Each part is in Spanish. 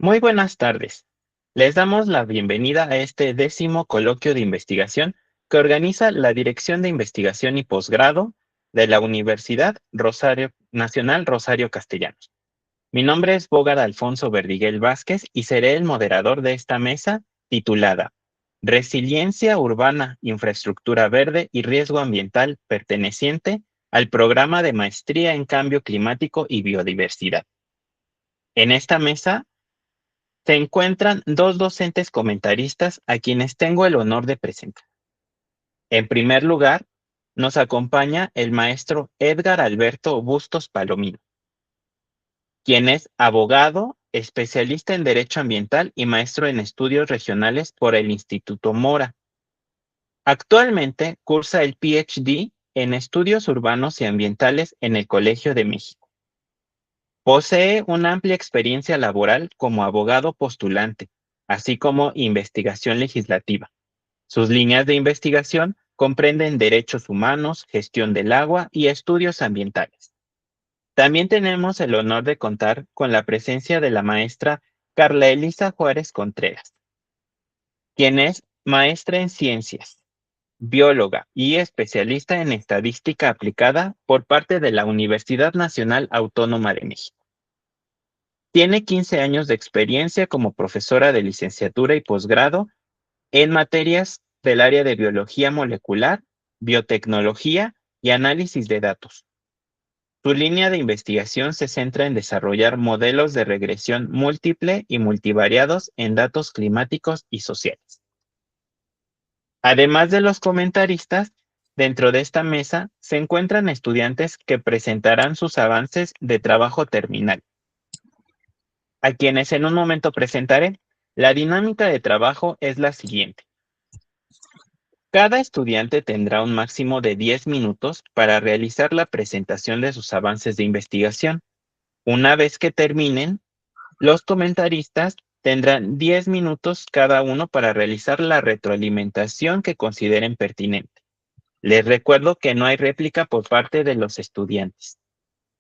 Muy buenas tardes. Les damos la bienvenida a este 10º coloquio de investigación que organiza la Dirección de Investigación y Posgrado de la Universidad Nacional Rosario Castellanos. Mi nombre es Bógar Alfonso Verdiguel Vázquez y seré el moderador de esta mesa titulada Resiliencia Urbana, Infraestructura Verde y Riesgo Ambiental perteneciente al Programa de Maestría en Cambio Climático y Biodiversidad. En esta mesa se encuentran dos docentes comentaristas a quienes tengo el honor de presentar. En primer lugar, nos acompaña el maestro Edgar Alberto Bustos Palomino, quien es abogado, especialista en Derecho Ambiental y maestro en Estudios Regionales por el Instituto Mora. Actualmente cursa el PhD en Estudios Urbanos y Ambientales en el Colegio de México. Posee una amplia experiencia laboral como abogado postulante, así como investigación legislativa. Sus líneas de investigación comprenden derechos humanos, gestión del agua y estudios ambientales. También tenemos el honor de contar con la presencia de la maestra Carla Elisa Juárez Contreras, quien es maestra en ciencias, bióloga y especialista en estadística aplicada por parte de la Universidad Nacional Autónoma de México. Tiene 15 años de experiencia como profesora de licenciatura y posgrado en materias del área de biología molecular, biotecnología y análisis de datos. Su línea de investigación se centra en desarrollar modelos de regresión múltiple y multivariados en datos climáticos y sociales. Además de los comentaristas, dentro de esta mesa se encuentran estudiantes que presentarán sus avances de trabajo terminal, a quienes en un momento presentaré. La dinámica de trabajo es la siguiente. Cada estudiante tendrá un máximo de 10 minutos para realizar la presentación de sus avances de investigación. Una vez que terminen, los comentaristas tendrán 10 minutos cada uno para realizar la retroalimentación que consideren pertinente. Les recuerdo que no hay réplica por parte de los estudiantes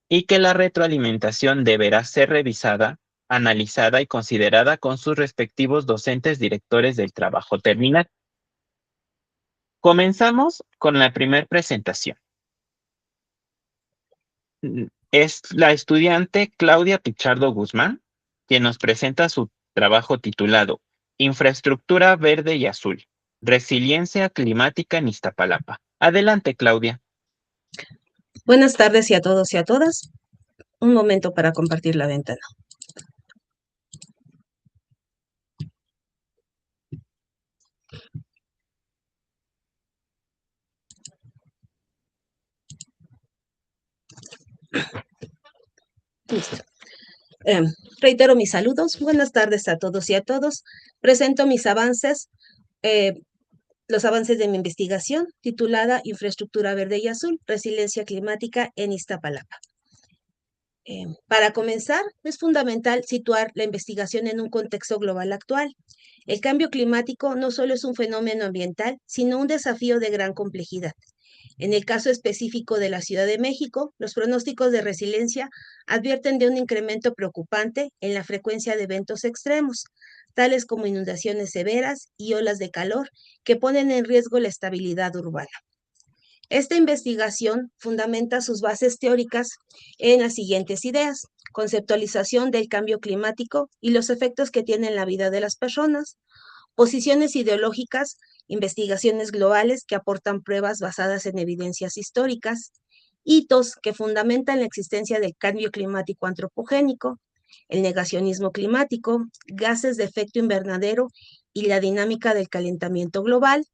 y que la retroalimentación deberá ser revisada, analizada y considerada con sus respectivos docentes directores del trabajo terminal. Comenzamos con la primera presentación. Es la estudiante Claudia Pichardo Guzmán, quien nos presenta su trabajo titulado Infraestructura Verde y Azul, Resiliencia Climática en Iztapalapa. Adelante, Claudia. Buenas tardes y a todos y a todas. Un momento para compartir la ventana. Listo. Reitero mis saludos. Buenas tardes a todos y a todos. Presento mis avances, los avances de mi investigación titulada Infraestructura Verde y Azul, Resiliencia Climática en Iztapalapa. Para comenzar, es fundamental situar la investigación en un contexto global actual. El cambio climático no solo es un fenómeno ambiental, sino un desafío de gran complejidad. En el caso específico de la Ciudad de México, los pronósticos de resiliencia advierten de un incremento preocupante en la frecuencia de eventos extremos, tales como inundaciones severas y olas de calor que ponen en riesgo la estabilidad urbana. Esta investigación fundamenta sus bases teóricas en las siguientes ideas: conceptualización del cambio climático y los efectos que tiene en la vida de las personas, posiciones ideológicas, investigaciones globales que aportan pruebas basadas en evidencias históricas, hitos que fundamentan la existencia del cambio climático antropogénico, el negacionismo climático, gases de efecto invernadero y la dinámica del calentamiento global,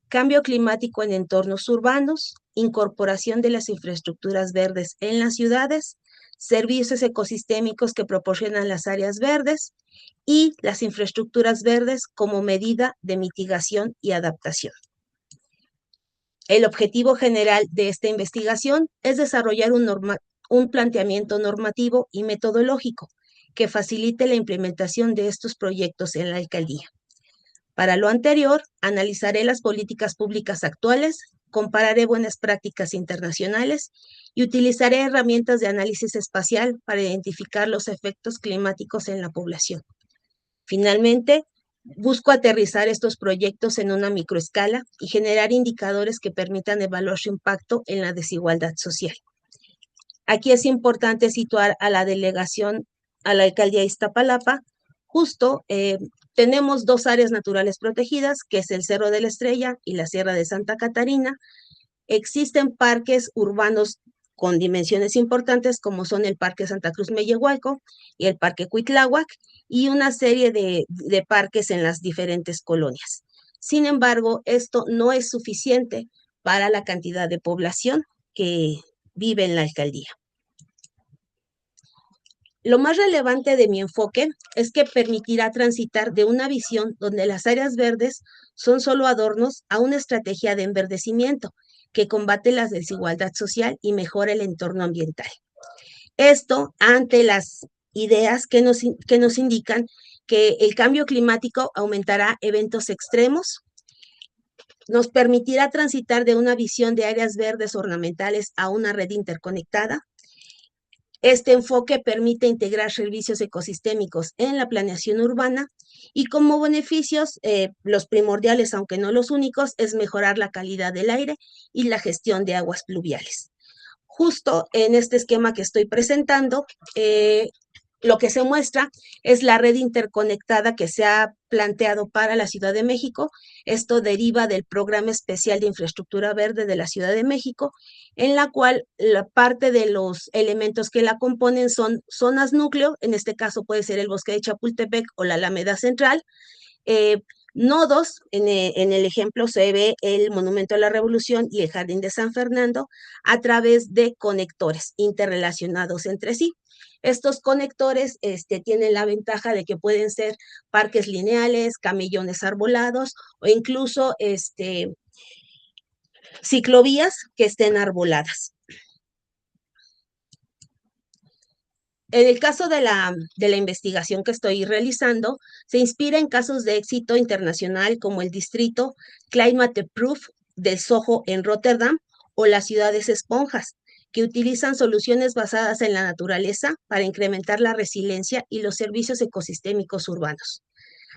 cambio climático en entornos urbanos, incorporación de las infraestructuras verdes en las ciudades, servicios ecosistémicos que proporcionan las áreas verdes y las infraestructuras verdes como medida de mitigación y adaptación. El objetivo general de esta investigación es desarrollar un planteamiento normativo y metodológico que facilite la implementación de estos proyectos en la alcaldía. Para lo anterior, analizaré las políticas públicas actuales, compararé buenas prácticas internacionales y utilizaré herramientas de análisis espacial para identificar los efectos climáticos en la población. Finalmente, busco aterrizar estos proyectos en una microescala y generar indicadores que permitan evaluar su impacto en la desigualdad social. Aquí es importante situar a la delegación, a la alcaldía de Iztapalapa. Justo tenemos dos áreas naturales protegidas, que es el Cerro de la Estrella y la Sierra de Santa Catarina. Existen parques urbanos con dimensiones importantes, como son el Parque Santa Cruz Mellehualco y el Parque Cuitláhuac, y una serie de parques en las diferentes colonias. Sin embargo, esto no es suficiente para la cantidad de población que vive en la alcaldía. Lo más relevante de mi enfoque es que permitirá transitar de una visión donde las áreas verdes son solo adornos a una estrategia de enverdecimiento que combate la desigualdad social y mejora el entorno ambiental. Esto ante las ideas que nos indican que el cambio climático aumentará eventos extremos, nos permitirá transitar de una visión de áreas verdes ornamentales a una red interconectada. Este enfoque permite integrar servicios ecosistémicos en la planeación urbana y como beneficios, los primordiales, aunque no los únicos, es mejorar la calidad del aire y la gestión de aguas pluviales. Justo en este esquema que estoy presentando, lo que se muestra es la red interconectada que se ha planteado para la Ciudad de México. Esto deriva del Programa Especial de Infraestructura Verde de la Ciudad de México, en la cual la parte de los elementos que la componen son zonas núcleo, en este caso puede ser el Bosque de Chapultepec o la Alameda Central, eh, nodos, en el ejemplo se ve el Monumento a la Revolución y el Jardín de San Fernando a través de conectores interrelacionados entre sí. Estos conectores tienen la ventaja de que pueden ser parques lineales, camellones arbolados o incluso ciclovías que estén arboladas. En el caso de la investigación que estoy realizando, se inspira en casos de éxito internacional como el distrito Climate Proof del Soho en Rotterdam o las ciudades esponjas, que utilizan soluciones basadas en la naturaleza para incrementar la resiliencia y los servicios ecosistémicos urbanos.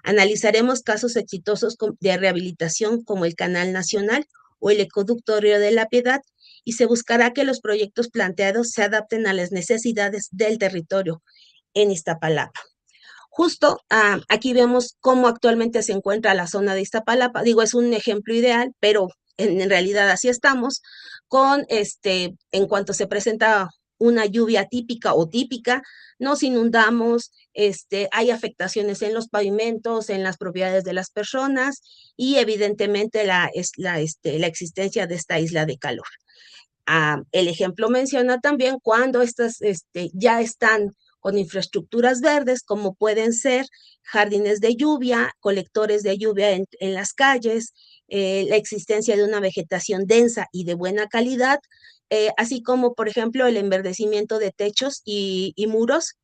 Analizaremos casos exitosos de rehabilitación como el Canal Nacional o el Ecoducto Río de la Piedad, y se buscará que los proyectos planteados se adapten a las necesidades del territorio en Iztapalapa. Justo aquí vemos cómo actualmente se encuentra la zona de Iztapalapa. Digo, es un ejemplo ideal, pero en realidad así estamos, con en cuanto se presenta una lluvia típica o típica, nos inundamos, hay afectaciones en los pavimentos, en las propiedades de las personas y evidentemente la existencia de esta isla de calor. El ejemplo menciona también cuando estas ya están con infraestructuras verdes, como pueden ser jardines de lluvia, colectores de lluvia en las calles, la existencia de una vegetación densa y de buena calidad, así como, por ejemplo, el enverdecimiento de techos y muros.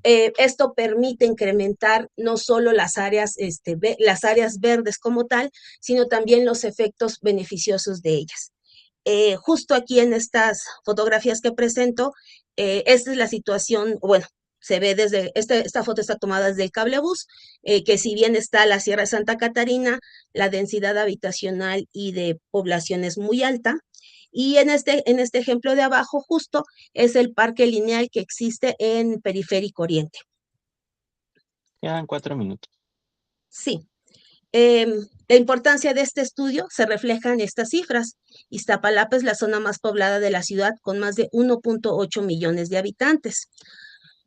Esto permite incrementar no solo las áreas verdes como tal, sino también los efectos beneficiosos de ellas. Justo aquí en estas fotografías que presento, esta es la situación, bueno, se ve desde, esta foto está tomada desde el cablebús, que si bien está la Sierra de Santa Catarina, la densidad habitacional y de población es muy alta, y en este ejemplo de abajo justo es el parque lineal que existe en Periférico Oriente. Quedan 4 minutos. Sí. La importancia de este estudio se refleja en estas cifras. Iztapalapa es la zona más poblada de la ciudad con más de 1.8 millones de habitantes.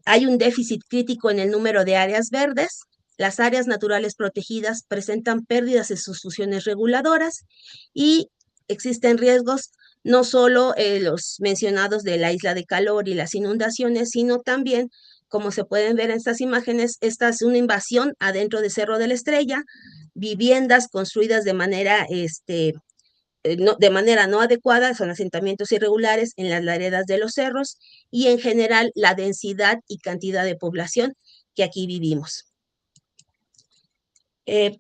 Hay un déficit crítico en el número de áreas verdes. Las áreas naturales protegidas presentan pérdidas en sus funciones reguladoras y existen riesgos no solo los mencionados de la isla de calor y las inundaciones, sino también, como se pueden ver en estas imágenes, esta es una invasión adentro de Cerro de la Estrella, viviendas construidas de manera no adecuada, son asentamientos irregulares en las laderas de los cerros y en general la densidad y cantidad de población que aquí vivimos.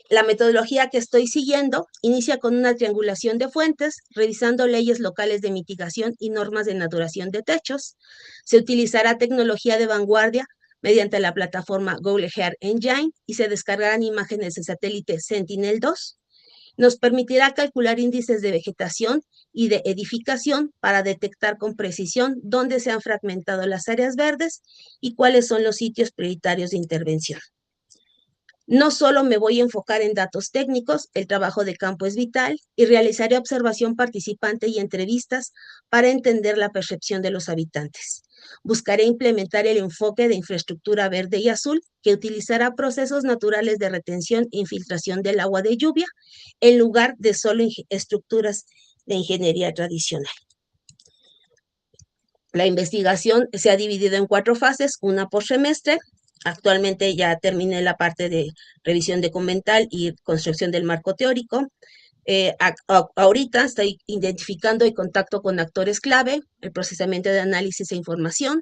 La metodología que estoy siguiendo inicia con una triangulación de fuentes, revisando leyes locales de mitigación y normas de naturación de techos. Se utilizará tecnología de vanguardia mediante la plataforma Google Earth Engine y se descargarán imágenes de satélite Sentinel-2. Nos permitirá calcular índices de vegetación y de edificación para detectar con precisión dónde se han fragmentado las áreas verdes y cuáles son los sitios prioritarios de intervención. No solo me voy a enfocar en datos técnicos, el trabajo de campo es vital y realizaré observación participante y entrevistas para entender la percepción de los habitantes. Buscaré implementar el enfoque de infraestructura verde y azul que utilizará procesos naturales de retención e infiltración del agua de lluvia en lugar de solo estructuras de ingeniería tradicional. La investigación se ha dividido en 4 fases, una por semestre. Actualmente ya terminé la parte de revisión documental y construcción del marco teórico. Ahorita estoy identificando y contacto con actores clave, el procesamiento de análisis e información.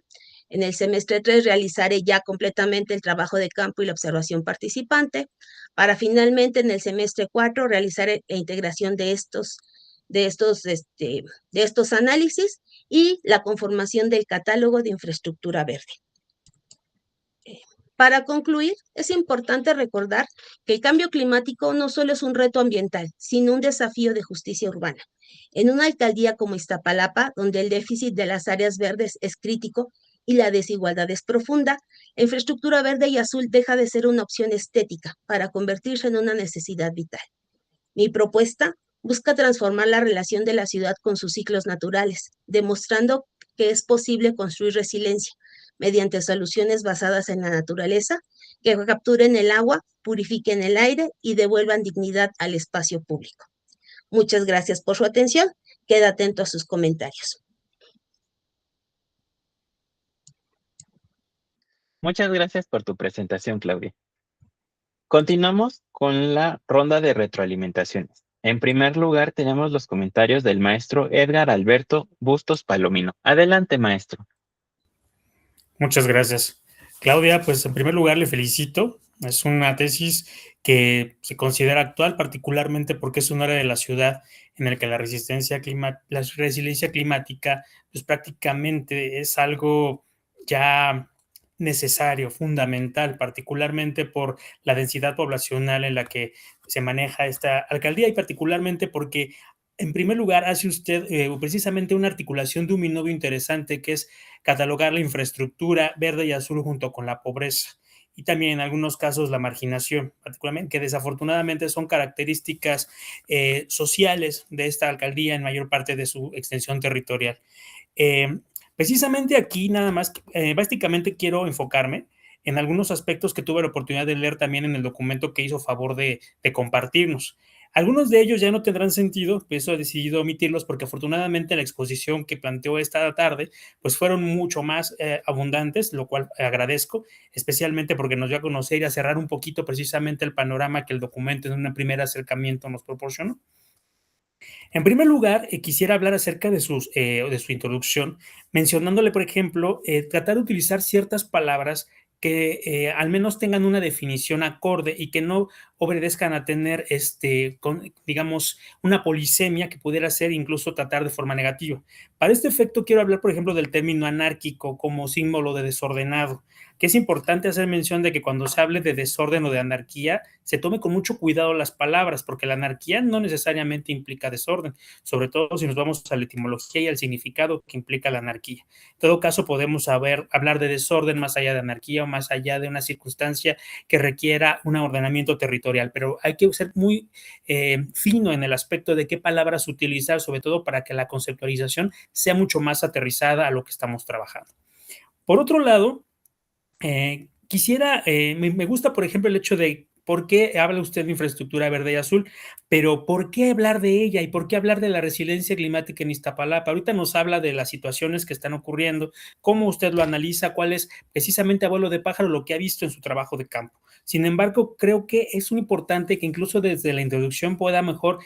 En el semestre 3 realizaré ya completamente el trabajo de campo y la observación participante, para finalmente en el semestre 4 realizar la integración de estos análisis y la conformación del catálogo de infraestructura verde. Para concluir, es importante recordar que el cambio climático no solo es un reto ambiental, sino un desafío de justicia urbana. En una alcaldía como Iztapalapa, donde el déficit de las áreas verdes es crítico y la desigualdad es profunda, la infraestructura verde y azul deja de ser una opción estética para convertirse en una necesidad vital. Mi propuesta busca transformar la relación de la ciudad con sus ciclos naturales, demostrando que es posible construir resiliencia mediante soluciones basadas en la naturaleza que capturen el agua, purifiquen el aire y devuelvan dignidad al espacio público. Muchas gracias por su atención. Queda atento a sus comentarios. Muchas gracias por tu presentación, Claudia. Continuamos con la ronda de retroalimentaciones. En primer lugar, tenemos los comentarios del maestro Edgar Alberto Bustos Palomino. Adelante, maestro. Muchas gracias. Claudia, pues en primer lugar le felicito. Es una tesis que se considera actual, particularmente porque es un área de la ciudad en el que la resiliencia climática, pues prácticamente es algo ya necesario, fundamental, particularmente por la densidad poblacional en la que se maneja esta alcaldía y particularmente porque, en primer lugar, hace usted precisamente una articulación de un binomio interesante que es catalogar la infraestructura verde y azul junto con la pobreza y también en algunos casos la marginación, particularmente que desafortunadamente son características sociales de esta alcaldía en mayor parte de su extensión territorial. Precisamente aquí nada más, básicamente quiero enfocarme en algunos aspectos que tuve la oportunidad de leer también en el documento que hizo favor de compartirnos. Algunos de ellos ya no tendrán sentido, por eso he decidido omitirlos porque afortunadamente la exposición que planteó esta tarde pues fueron mucho más abundantes, lo cual agradezco, especialmente porque nos dio a conocer y a cerrar un poquito precisamente el panorama que el documento en un primer acercamiento nos proporcionó. En primer lugar, quisiera hablar acerca de su introducción, mencionándole, por ejemplo, tratar de utilizar ciertas palabras que al menos tengan una definición acorde y que no obedezcan a tener, digamos, una polisemia que pudiera ser incluso tratar de forma negativa. Para este efecto quiero hablar, por ejemplo, del término anárquico como símbolo de desordenado, que es importante hacer mención de que cuando se hable de desorden o de anarquía, se tome con mucho cuidado las palabras, porque la anarquía no necesariamente implica desorden, sobre todo si nos vamos a la etimología y al significado que implica la anarquía. En todo caso, podemos hablar de desorden más allá de anarquía o más allá de una circunstancia que requiera un ordenamiento territorial, pero hay que ser muy fino en el aspecto de qué palabras utilizar, sobre todo para que la conceptualización sea mucho más aterrizada a lo que estamos trabajando. Por otro lado, me gusta, por ejemplo, el hecho de por qué habla usted de infraestructura verde y azul, pero ¿por qué hablar de ella y por qué hablar de la resiliencia climática en Iztapalapa? Ahorita nos habla de las situaciones que están ocurriendo, cómo usted lo analiza, cuál es precisamente, abuelo de pájaro, lo que ha visto en su trabajo de campo. Sin embargo, creo que es muy importante que incluso desde la introducción pueda mejor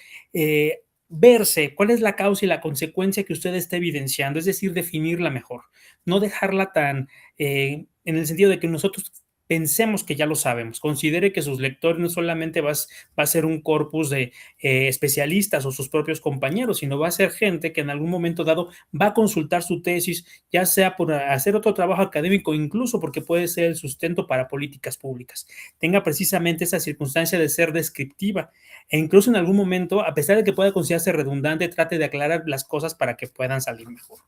verse cuál es la causa y la consecuencia que usted está evidenciando, es decir, definirla mejor, no dejarla tan en el sentido de que nosotros pensemos que ya lo sabemos. Considere que sus lectores no solamente va a ser un corpus de especialistas o sus propios compañeros, sino va a ser gente que en algún momento dado va a consultar su tesis, ya sea por hacer otro trabajo académico, incluso porque puede ser el sustento para políticas públicas. Tenga precisamente esa circunstancia de ser descriptiva e incluso en algún momento, a pesar de que pueda considerarse redundante, trate de aclarar las cosas para que puedan salir mejor.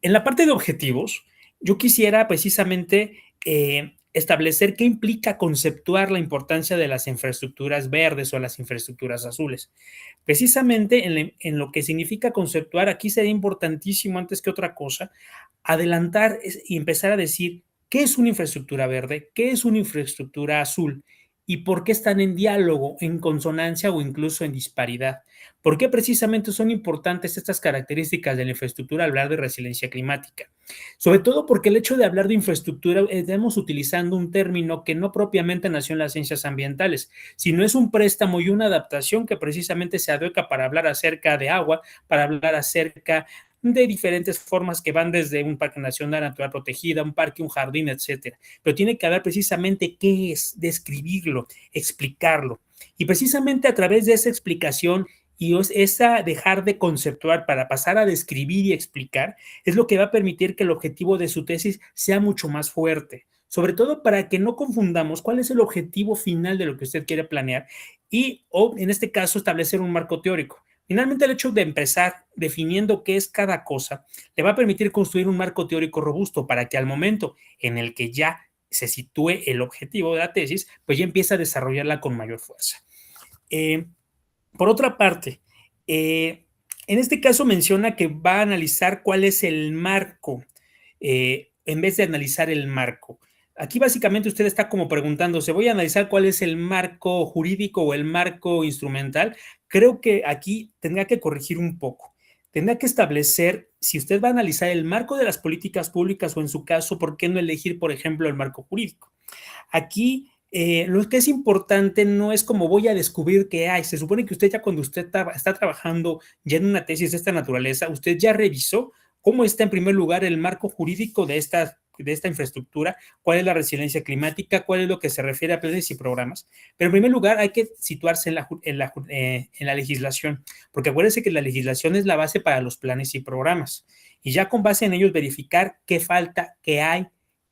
En la parte de objetivos, yo quisiera precisamente establecer qué implica conceptuar la importancia de las infraestructuras verdes o las infraestructuras azules. Precisamente en lo que significa conceptuar, aquí sería importantísimo, antes que otra cosa, adelantar y empezar a decir qué es una infraestructura verde, qué es una infraestructura azul y por qué están en diálogo, en consonancia o incluso en disparidad. ¿Por qué precisamente son importantes estas características de la infraestructura al hablar de resiliencia climática? Sobre todo porque el hecho de hablar de infraestructura, estamos utilizando un término que no propiamente nació en las ciencias ambientales, sino es un préstamo y una adaptación que precisamente se adecua para hablar acerca de agua, para hablar acerca de diferentes formas que van desde un parque nacional natural protegida, un parque, un jardín, etcétera. Pero tiene que haber precisamente qué es, describirlo, explicarlo. Y precisamente a través de esa explicación y esa dejar de conceptuar para pasar a describir y explicar es lo que va a permitir que el objetivo de su tesis sea mucho más fuerte, sobre todo para que no confundamos cuál es el objetivo final de lo que usted quiere planear o en este caso establecer un marco teórico. Finalmente, el hecho de empezar definiendo qué es cada cosa le va a permitir construir un marco teórico robusto para que al momento en el que ya se sitúe el objetivo de la tesis, pues ya empieza a desarrollarla con mayor fuerza. Por otra parte, en este caso menciona que va a analizar cuál es el marco, en vez de analizar el marco. Aquí básicamente usted está como preguntándose, ¿voy a analizar cuál es el marco jurídico o el marco instrumental? Creo que aquí tendrá que corregir un poco. Tendrá que establecer si usted va a analizar el marco de las políticas públicas o en su caso, ¿por qué no elegir, por ejemplo, el marco jurídico? Aquí lo que es importante no es como voy a descubrir qué hay. Se supone que usted ya cuando usted está trabajando ya en una tesis de esta naturaleza, usted ya revisó cómo está en primer lugar el marco jurídico de esta infraestructura, cuál es la resiliencia climática, cuál es lo que se refiere a planes y programas. Pero en primer lugar hay que situarse en la legislación, porque acuérdense que la legislación es la base para los planes y programas. Y ya con base en ellos verificar qué falta, qué hay,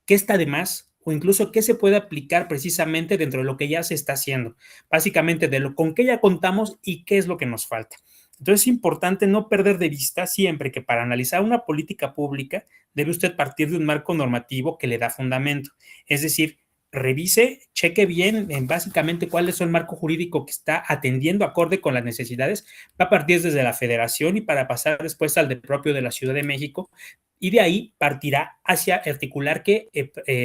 qué está de más, o incluso qué se puede aplicar precisamente dentro de lo que ya se está haciendo. Básicamente con qué ya contamos y qué es lo que nos falta. Entonces es importante no perder de vista siempre que para analizar una política pública debe usted partir de un marco normativo que le da fundamento. Es decir, revise, cheque bien en básicamente cuál es el marco jurídico que está atendiendo acorde con las necesidades. Va a partir desde la federación y para pasar después al propio de la Ciudad de México, y de ahí partirá hacia articular que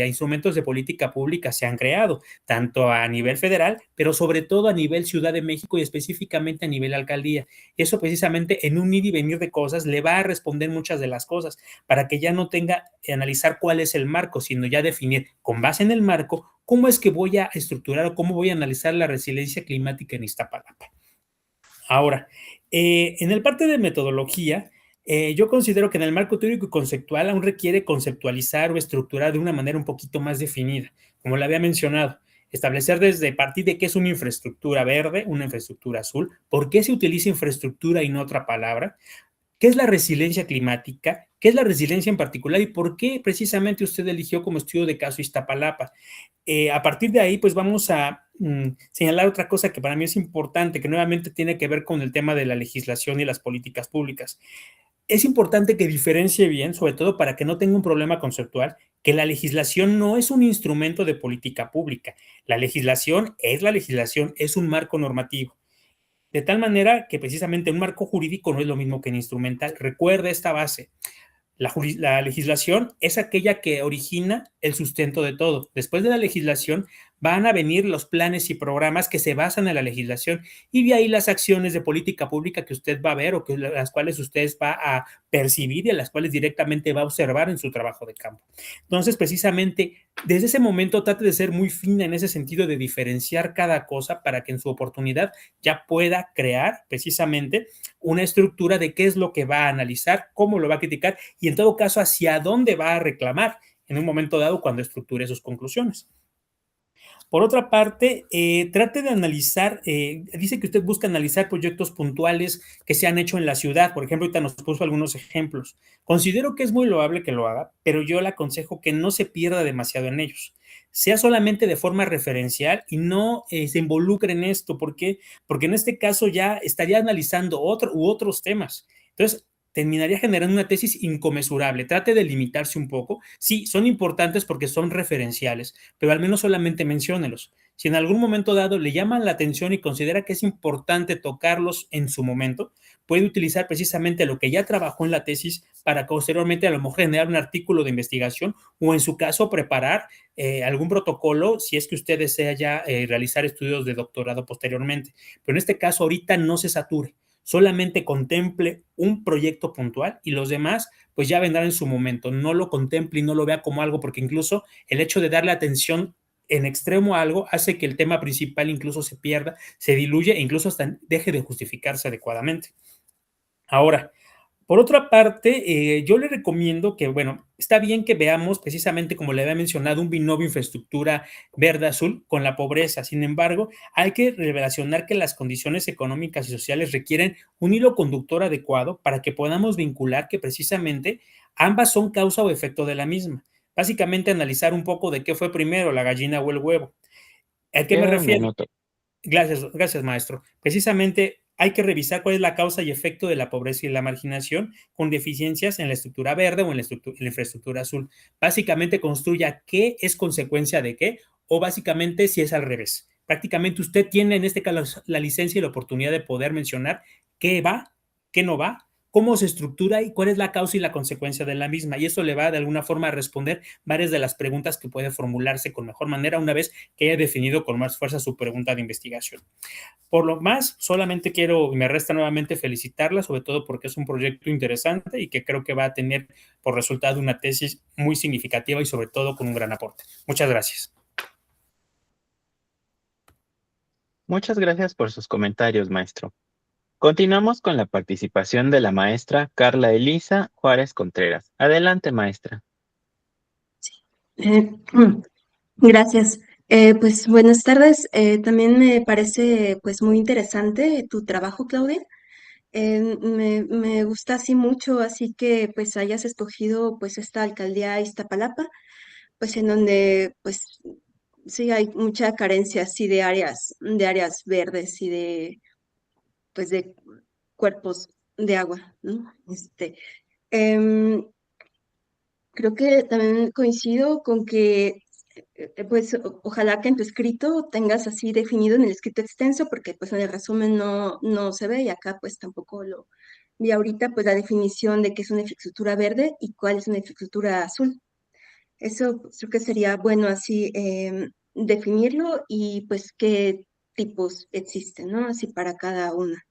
instrumentos de política pública se han creado, tanto a nivel federal, pero sobre todo a nivel Ciudad de México y específicamente a nivel alcaldía. Eso precisamente en un ir y venir de cosas le va a responder muchas de las cosas, para que ya no tenga que analizar cuál es el marco, sino ya definir con base en el marco cómo es que voy a estructurar o cómo voy a analizar la resiliencia climática en Iztapalapa. Ahora, en el parte de metodología, yo considero que en el marco teórico y conceptual aún requiere conceptualizar o estructurar de una manera un poquito más definida, como le había mencionado, establecer desde partir de qué es una infraestructura verde, una infraestructura azul, por qué se utiliza infraestructura y no otra palabra, qué es la resiliencia climática, qué es la resiliencia en particular y por qué precisamente usted eligió como estudio de caso Iztapalapa. A partir de ahí, pues vamos a señalar otra cosa que para mí es importante, que nuevamente tiene que ver con el tema de la legislación y las políticas públicas. Es importante que diferencie bien, sobre todo para que no tenga un problema conceptual, que la legislación no es un instrumento de política pública. La legislación, es un marco normativo. De tal manera que precisamente un marco jurídico no es lo mismo que un instrumental. Recuerda esta base. La legislación es aquella que origina el sustento de todo. Después de la legislación van a venir los planes y programas que se basan en la legislación y de ahí las acciones de política pública que usted va a ver o que las cuales usted va a percibir y a las cuales directamente va a observar en su trabajo de campo. Entonces, precisamente, desde ese momento trate de ser muy fina en ese sentido de diferenciar cada cosa para que en su oportunidad ya pueda crear precisamente una estructura de qué es lo que va a analizar, cómo lo va a criticar y en todo caso hacia dónde va a reclamar en un momento dado cuando estructure sus conclusiones. Por otra parte, trate de analizar, dice que usted busca analizar proyectos puntuales que se han hecho en la ciudad. Por ejemplo, ahorita nos puso algunos ejemplos. Considero que es muy loable que lo haga, pero yo le aconsejo que no se pierda demasiado en ellos. Sea solamente de forma referencial y no se involucre en esto. ¿Por qué? Porque en este caso ya estaría analizando otros temas. Entonces, terminaría generando una tesis inconmensurable. Trate de limitarse un poco. Sí, son importantes porque son referenciales, pero al menos solamente menciónelos. Si en algún momento dado le llaman la atención y considera que es importante tocarlos en su momento, puede utilizar precisamente lo que ya trabajó en la tesis para posteriormente a lo mejor generar un artículo de investigación o en su caso preparar algún protocolo si es que usted desea ya realizar estudios de doctorado posteriormente. Pero en este caso ahorita no se sature, solamente contemple un proyecto puntual y los demás pues ya vendrán en su momento. No lo contemple y no lo vea como algo, porque incluso el hecho de darle atención en extremo a algo hace que el tema principal incluso se pierda, se diluye e incluso hasta deje de justificarse adecuadamente. Ahora, por otra parte, yo le recomiendo que, bueno, está bien que veamos precisamente, como le había mencionado, un binomio infraestructura verde-azul con la pobreza. Sin embargo, hay que relacionar que las condiciones económicas y sociales requieren un hilo conductor adecuado para que podamos vincular que precisamente ambas son causa o efecto de la misma. Básicamente, analizar un poco de qué fue primero, la gallina o el huevo. ¿A qué me Queda un refiero? minuto. Gracias, maestro. Precisamente hay que revisar cuál es la causa y efecto de la pobreza y la marginación con deficiencias en la estructura verde o en la infraestructura azul. Básicamente construya qué es consecuencia de qué o básicamente si es al revés. Prácticamente usted tiene en este caso la licencia y la oportunidad de poder mencionar qué va, qué no va, cómo se estructura y cuál es la causa y la consecuencia de la misma. Y eso le va de alguna forma a responder varias de las preguntas que puede formularse con mejor manera una vez que haya definido con más fuerza su pregunta de investigación. Por lo más, solamente quiero, y me resta nuevamente felicitarla, sobre todo porque es un proyecto interesante y que creo que va a tener por resultado una tesis muy significativa y sobre todo con un gran aporte. Muchas gracias. Muchas gracias por sus comentarios, maestro. Continuamos con la participación de la maestra Carla Elisa Juárez Contreras. Adelante, maestra. Eh, Gracias. Pues buenas tardes. También me parece pues muy interesante tu trabajo, Claudia. Me gusta así mucho, así que pues hayas escogido pues esta alcaldía Iztapalapa, pues en donde pues sí hay mucha carencia así de áreas verdes y de pues de cuerpos de agua, ¿no? Em, Creo que también coincido con que, pues, ojalá que en tu escrito tengas así definido en el escrito extenso, porque pues en el resumen no se ve y acá pues tampoco lo vi ahorita, pues la definición de qué es una infraestructura verde y cuál es una infraestructura azul. Eso pues, creo que sería bueno así definirlo y pues qué tipos existen, ¿no? Así para cada una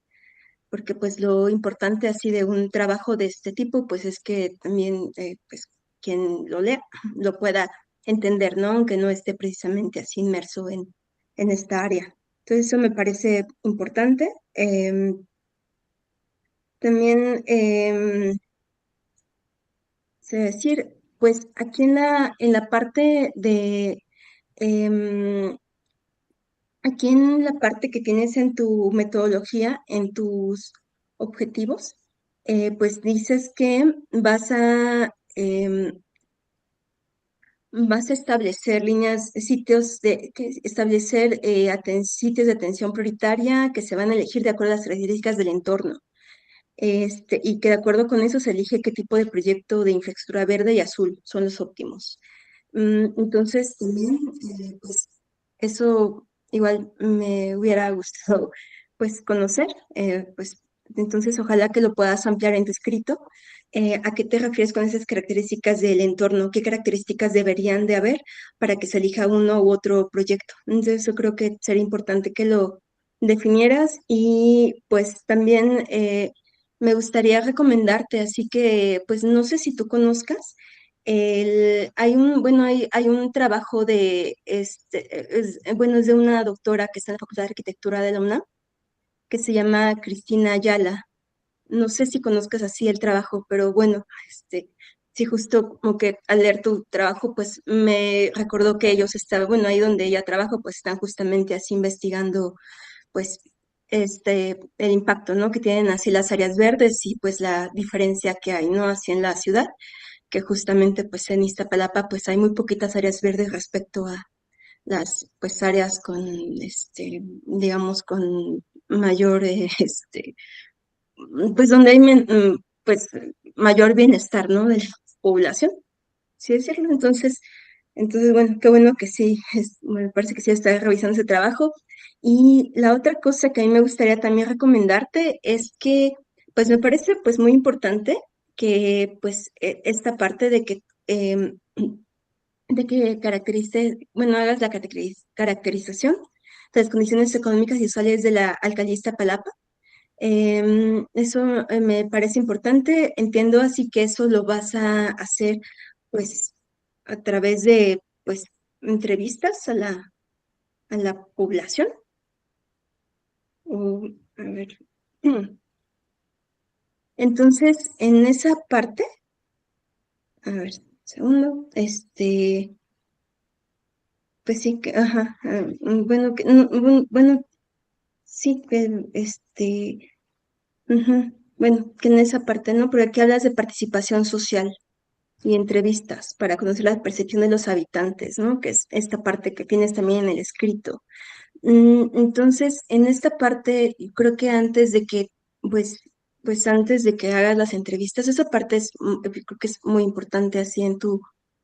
porque pues lo importante así de un trabajo de este tipo, pues es que también pues quien lo lea lo pueda entender, ¿no? Aunque no esté precisamente así inmerso en esta área. Entonces eso me parece importante. También, sé decir, pues aquí en la parte de, em, aquí en la parte que tienes en tu metodología, en tus objetivos, pues dices que vas a establecer establecer sitios de atención prioritaria que se van a elegir de acuerdo a las características del entorno. Y que de acuerdo con eso se elige qué tipo de proyecto de infraestructura verde y azul son los óptimos. Entonces, también, pues, eso igual me hubiera gustado, pues, conocer, pues, entonces ojalá que lo puedas ampliar en tu escrito. ¿A qué te refieres con esas características del entorno? ¿Qué características deberían de haber para que se elija uno u otro proyecto? Entonces, yo creo que sería importante que lo definieras y, pues, también me gustaría recomendarte, así que, pues, no sé si tú conozcas. Hay un trabajo bueno, es de una doctora que está en la Facultad de Arquitectura de la UNAM, que se llama Cristina Ayala. No sé si conozcas así el trabajo, pero bueno, sí, justo como que al leer tu trabajo, pues me recordó que ellos estaban, bueno, ahí donde ella trabaja, pues están justamente así investigando, pues, el impacto, ¿no? Que tienen así las áreas verdes y pues la diferencia que hay, ¿no? Así en la ciudad, que justamente pues en Iztapalapa pues hay muy poquitas áreas verdes respecto a las pues áreas con, digamos, con mayor, pues donde hay pues mayor bienestar, ¿no? De la población, sí decirlo. Entonces, bueno, qué bueno que sí, me parece que sí está revisando ese trabajo. Y la otra cosa que a mí me gustaría también recomendarte es que, pues me parece pues muy importante que pues esta parte em, de que bueno, hagas la caracterización de las condiciones económicas y sociales de la alcaldía Iztapalapa. Eso me parece importante. Entiendo así que eso lo vas a hacer pues a través de pues entrevistas a la población. O, a ver. Entonces, en esa parte, a ver, segundo, pues sí que, ajá, bueno, bueno, sí que, ujú, bueno, que en esa parte, ¿no? Pero aquí hablas de participación social y entrevistas para conocer la percepción de los habitantes, ¿no? Que es esta parte que tienes también en el escrito. Entonces, en esta parte, creo que antes de que, pues, pues antes de que hagas las entrevistas, esa parte creo que es muy importante así en tu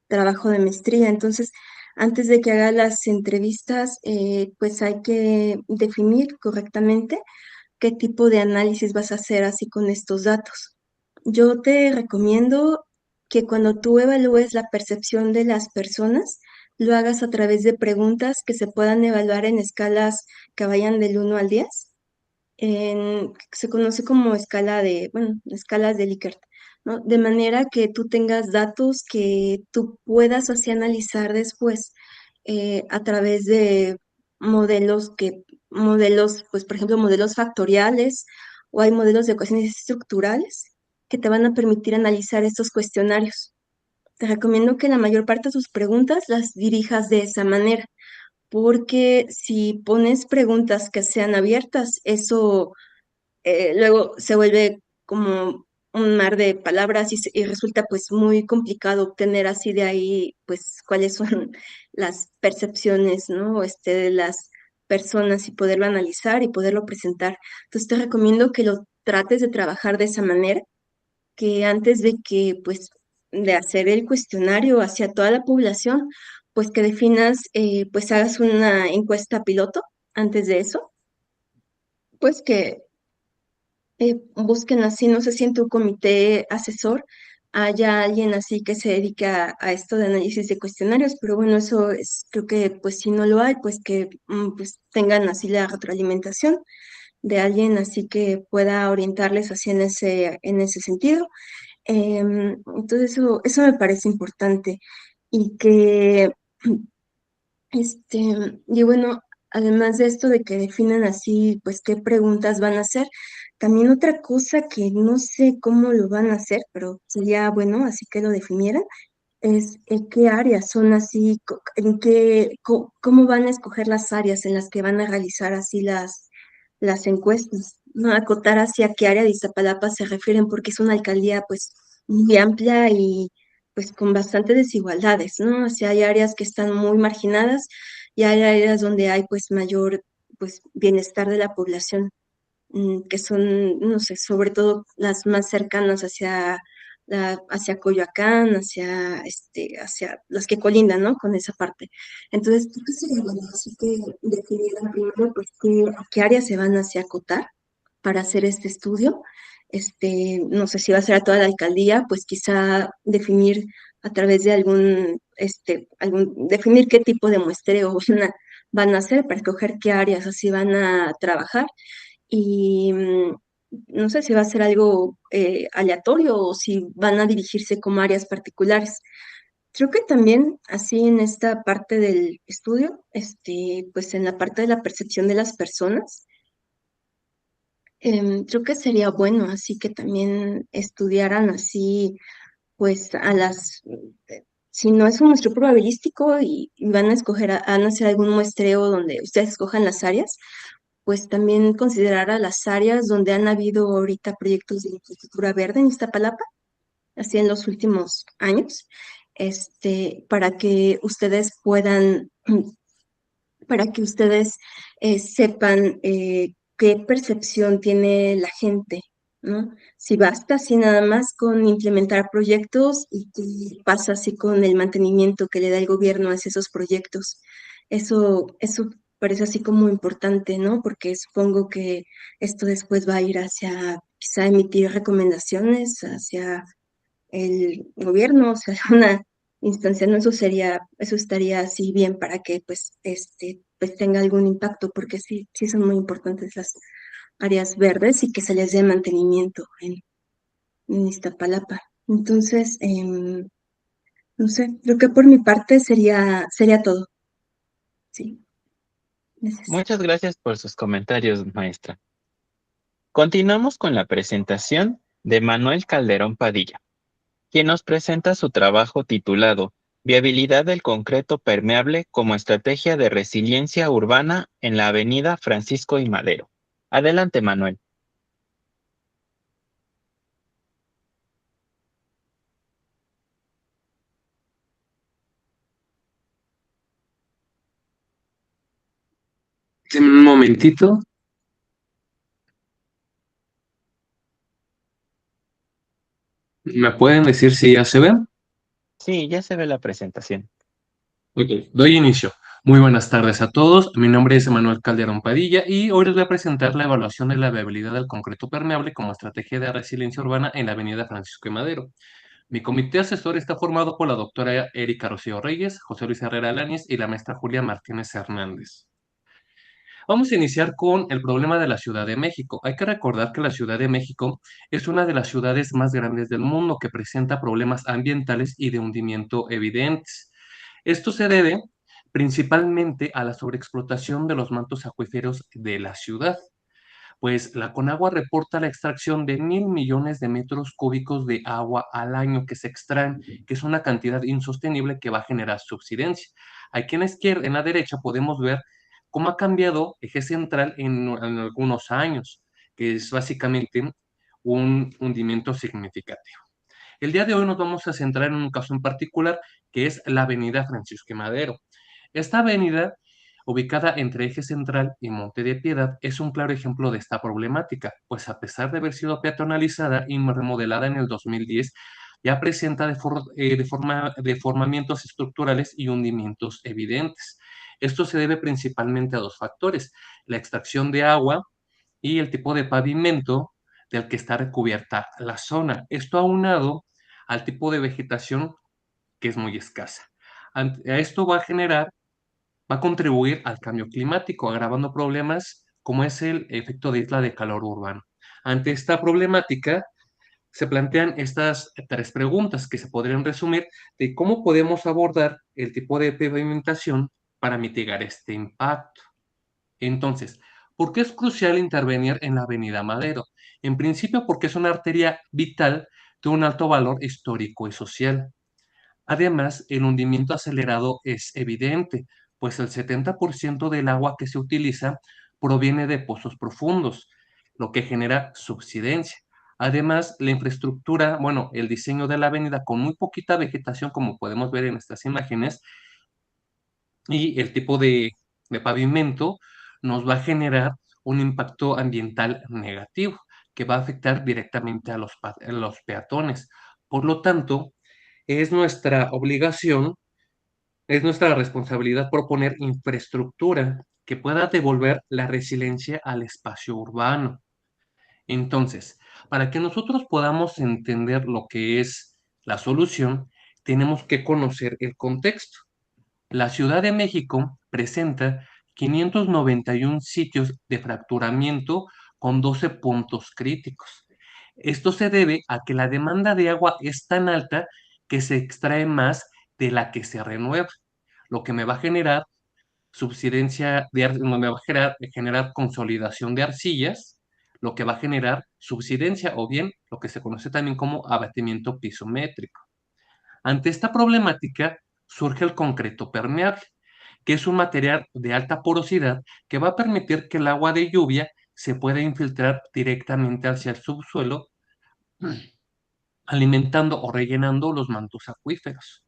trabajo de maestría. Entonces, antes de que hagas las entrevistas, pues hay que definir correctamente qué tipo de análisis vas a hacer así con estos datos. Yo te recomiendo que cuando tú evalúes la percepción de las personas, lo hagas a través de preguntas que se puedan evaluar en escalas que vayan del 1 al 10. Se conoce como bueno, escalas de Likert, ¿no? De manera que tú tengas datos que tú puedas así analizar después a través de modelos, pues por ejemplo, modelos factoriales o hay modelos de ecuaciones estructurales que te van a permitir analizar estos cuestionarios. Te recomiendo que la mayor parte de tus preguntas las dirijas de esa manera, porque si pones preguntas que sean abiertas, eso luego se vuelve como un mar de palabras y resulta pues muy complicado obtener así de ahí pues cuáles son las percepciones, ¿no? De las personas y poderlo analizar y poderlo presentar. Entonces te recomiendo que lo trates de trabajar de esa manera, que antes de que pues de hacer el cuestionario hacia toda la población, pues que definas, pues hagas una encuesta piloto antes de eso, pues que busquen así, no sé si en tu comité asesor haya alguien así que se dedique a esto de análisis de cuestionarios, pero bueno, eso es, creo que pues si no lo hay, pues que pues tengan así la retroalimentación de alguien así que pueda orientarles así en ese sentido. Entonces eso me parece importante y que y bueno, además de esto de que definan así, pues qué preguntas van a hacer, también otra cosa que no sé cómo lo van a hacer, pero sería bueno, así que lo definieran, es en qué áreas son así, cómo van a escoger las áreas en las que van a realizar así las encuestas, no acotar hacia qué área de Iztapalapa se refieren, porque es una alcaldía pues muy amplia y pues con bastantes desigualdades, ¿no? O sea, hay áreas que están muy marginadas y hay áreas donde hay pues mayor pues bienestar de la población, que son, no sé, sobre todo las más cercanas hacia Coyoacán, hacia las que colindan, ¿no? Con esa parte. Entonces, creo que sería bueno, así que definieran primero, pues, a qué áreas se van hacia acotar para hacer este estudio. No sé si va a ser a toda la alcaldía, pues quizá definir a través de definir qué tipo de muestreo van a hacer para escoger qué áreas así van a trabajar y no sé si va a ser algo aleatorio o si van a dirigirse como áreas particulares. Creo que también así en esta parte del estudio, pues en la parte de la percepción de las personas, creo que sería bueno así que también estudiaran así pues si no es un muestreo probabilístico y van a escoger, van a hacer algún muestreo donde ustedes escojan las áreas, pues también considerar a las áreas donde han habido ahorita proyectos de infraestructura verde en Iztapalapa, así en los últimos años, para que ustedes puedan, para que ustedes sepan qué percepción tiene la gente, ¿no? Si basta así nada más con implementar proyectos y qué pasa así con el mantenimiento que le da el gobierno hacia esos proyectos. Eso parece así como importante, ¿no? Porque supongo que esto después va a ir hacia quizá emitir recomendaciones hacia el gobierno, o sea, una instancia, ¿no? Eso estaría así bien para que pues tenga algún impacto, porque sí son muy importantes las áreas verdes y que se les dé mantenimiento en Iztapalapa. Entonces, no sé, creo que por mi parte sería todo. Sí, gracias. Muchas gracias por sus comentarios, maestra. Continuamos con la presentación de Manuel Calderón Padilla, quien nos presenta su trabajo titulado Viabilidad del concreto permeable como estrategia de resiliencia urbana en la avenida Francisco y Madero. Adelante, Manuel. En un momentito. ¿Me pueden decir si ya se ven? Sí, ya se ve la presentación. Ok, doy inicio. Muy buenas tardes a todos. Mi nombre es Manuel Calderón Padilla y hoy les voy a presentar la evaluación de la viabilidad del concreto permeable como estrategia de resiliencia urbana en la avenida Francisco y Madero. Mi comité asesor está formado por la doctora Erika Rocío Reyes, José Luis Herrera Alanis y la maestra Julia Martínez Hernández. Vamos a iniciar con el problema de la Ciudad de México. Hay que recordar que la Ciudad de México es una de las ciudades más grandes del mundo que presenta problemas ambientales y de hundimiento evidentes. Esto se debe principalmente a la sobreexplotación de los mantos acuíferos de la ciudad, pues la Conagua reporta la extracción de 1.000 millones de metros cúbicos de agua al año que se extraen, que es una cantidad insostenible que va a generar subsidencia. Aquí en la izquierda, en la derecha, podemos ver cómo ha cambiado Eje Central en algunos años, que es básicamente un hundimiento significativo. El día de hoy nos vamos a centrar en un caso en particular, que es la avenida Francisco y Madero. Esta avenida, ubicada entre Eje Central y Monte de Piedad, es un claro ejemplo de esta problemática, pues a pesar de haber sido peatonalizada y remodelada en el 2010, ya presenta deformamientos estructurales y hundimientos evidentes. Esto se debe principalmente a dos factores: la extracción de agua y el tipo de pavimento del que está recubierta la zona. Esto aunado al tipo de vegetación que es muy escasa. Esto va a contribuir al cambio climático, agravando problemas como es el efecto de isla de calor urbano. Ante esta problemática, se plantean estas tres preguntas que se podrían resumir de cómo podemos abordar el tipo de pavimentación para mitigar este impacto. Entonces, ¿por qué es crucial intervenir en la Avenida Madero? En principio, porque es una arteria vital de un alto valor histórico y social. Además, el hundimiento acelerado es evidente, pues el 70% del agua que se utiliza proviene de pozos profundos, lo que genera subsidencia. Además, la infraestructura, bueno, el diseño de la avenida con muy poquita vegetación, como podemos ver en estas imágenes, y el tipo de pavimento nos va a generar un impacto ambiental negativo que va a afectar directamente a los peatones. Por lo tanto, es nuestra obligación, es nuestra responsabilidad proponer infraestructura que pueda devolver la resiliencia al espacio urbano. Entonces, para que nosotros podamos entender lo que es la solución, tenemos que conocer el contexto. La Ciudad de México presenta 591 sitios de fracturamiento con 12 puntos críticos. Esto se debe a que la demanda de agua es tan alta que se extrae más de la que se renueva, lo que me va a generar me va a generar consolidación de arcillas, lo que va a generar subsidencia o bien lo que se conoce también como abatimiento pisométrico. Ante esta problemática surge el concreto permeable, que es un material de alta porosidad que va a permitir que el agua de lluvia se pueda infiltrar directamente hacia el subsuelo, alimentando o rellenando los mantos acuíferos.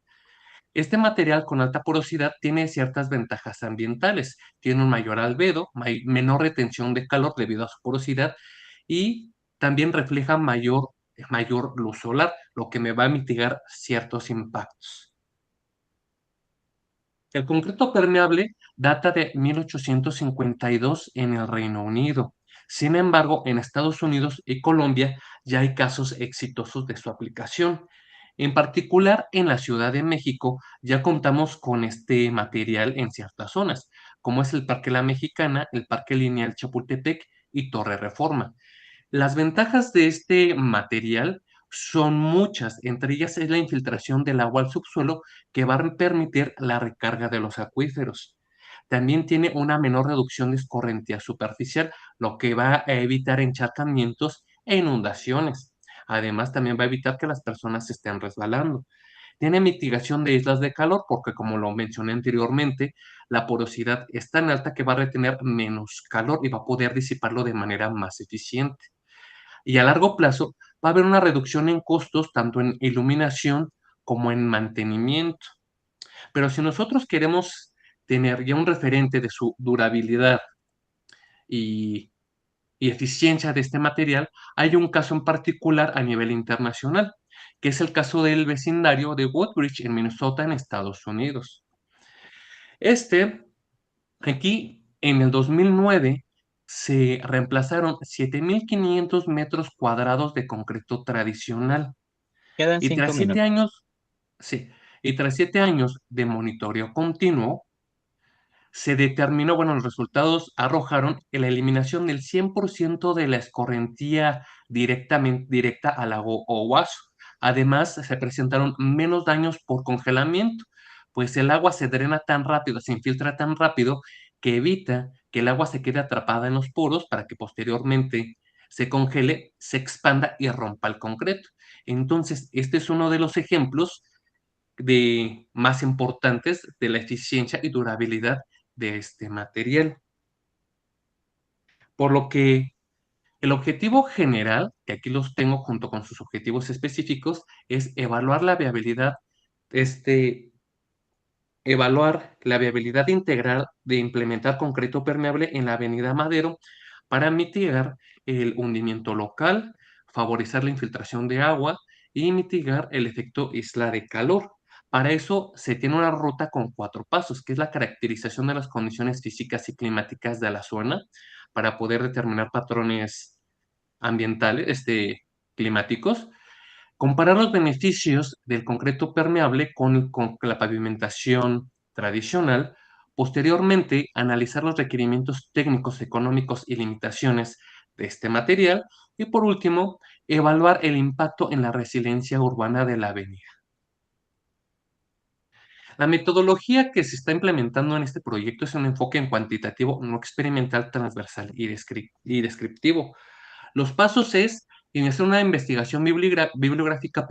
Este material con alta porosidad tiene ciertas ventajas ambientales, tiene un mayor albedo, menor retención de calor debido a su porosidad y también refleja mayor luz solar, lo que me va a mitigar ciertos impactos. El concreto permeable data de 1852 en el Reino Unido. Sin embargo, en Estados Unidos y Colombia ya hay casos exitosos de su aplicación. En particular, en la Ciudad de México ya contamos con este material en ciertas zonas, como es el Parque La Mexicana, el Parque Lineal Chapultepec y Torre Reforma. Las ventajas de este material son muchas, entre ellas es la infiltración del agua al subsuelo que va a permitir la recarga de los acuíferos. También tiene una menor reducción de escorrentía superficial, lo que va a evitar encharcamientos e inundaciones. Además, también va a evitar que las personas se estén resbalando. Tiene mitigación de islas de calor porque, como lo mencioné anteriormente, la porosidad es tan alta que va a retener menos calor y va a poder disiparlo de manera más eficiente. Y a largo plazo va a haber una reducción en costos tanto en iluminación como en mantenimiento. Pero si nosotros queremos tener ya un referente de su durabilidad y, y eficiencia de este material, hay un caso en particular a nivel internacional, que es el caso del vecindario de Woodbridge en Minnesota, en Estados Unidos. Aquí en el 2009 se reemplazaron 7.500 metros cuadrados de concreto tradicional Quedan y cinco tras 7 minutos. años, sí, y tras 7 años de monitoreo continuo, se determinó, bueno, los resultados arrojaron la eliminación del 100% de la escorrentía directa al lago Owasso. Además, se presentaron menos daños por congelamiento, pues el agua se drena tan rápido, se infiltra tan rápido, que evita que el agua se quede atrapada en los poros para que posteriormente se congele, se expanda y rompa el concreto. Entonces, este es uno de los ejemplos más importantes de la eficiencia y durabilidad de este material. Por lo que el objetivo general, que aquí los tengo junto con sus objetivos específicos, es este, evaluar la viabilidad integral de implementar concreto permeable en la Avenida Madero para mitigar el hundimiento local, favorecer la infiltración de agua y mitigar el efecto isla de calor. Para eso se tiene una ruta con 4 pasos, que es la caracterización de las condiciones físicas y climáticas de la zona para poder determinar patrones ambientales, climáticos, comparar los beneficios del concreto permeable con la pavimentación tradicional. Posteriormente, analizar los requerimientos técnicos, económicos y limitaciones de este material. Y por último, evaluar el impacto en la resiliencia urbana de la avenida. La metodología que se está implementando en este proyecto es un enfoque en cuantitativo, no experimental, transversal y descriptivo. Los pasos es iniciar una investigación bibliográfica,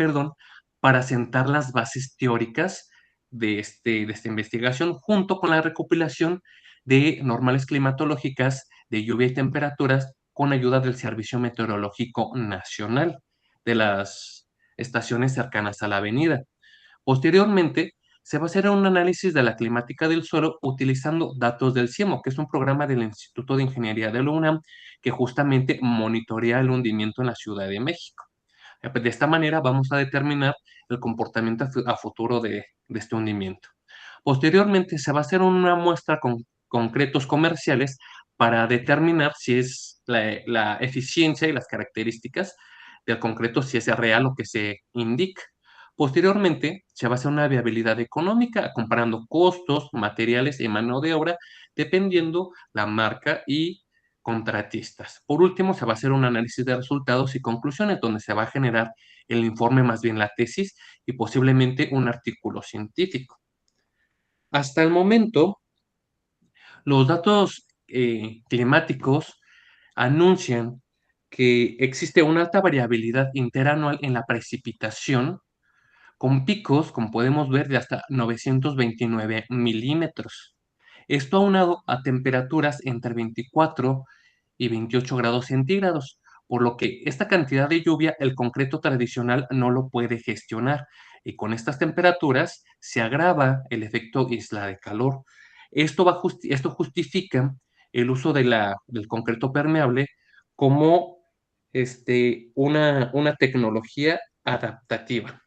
para sentar las bases teóricas de esta investigación, junto con la recopilación de normales climatológicas de lluvia y temperaturas con ayuda del Servicio Meteorológico Nacional de las estaciones cercanas a la avenida. Posteriormente, se va a hacer un análisis de la climática del suelo utilizando datos del CIEMO, que es un programa del Instituto de Ingeniería de la UNAM que justamente monitorea el hundimiento en la Ciudad de México. Pues, de esta manera vamos a determinar el comportamiento a futuro de este hundimiento. Posteriormente se va a hacer una muestra con concretos comerciales para determinar si es la eficiencia y las características del concreto, si es real lo que se indica. Posteriormente, se va a hacer una viabilidad económica comparando costos, materiales y mano de obra, dependiendo la marca y contratistas. Por último, se va a hacer un análisis de resultados y conclusiones, donde se va a generar el informe, más bien la tesis, y posiblemente un artículo científico. Hasta el momento, los datos climáticos anuncian que existe una alta variabilidad interanual en la precipitación, con picos, como podemos ver, de hasta 929 milímetros. Esto aunado a temperaturas entre 24 y 28 grados centígrados, por lo que esta cantidad de lluvia el concreto tradicional no lo puede gestionar, y con estas temperaturas se agrava el efecto isla de calor. Esto justifica el uso del concreto permeable como una tecnología adaptativa.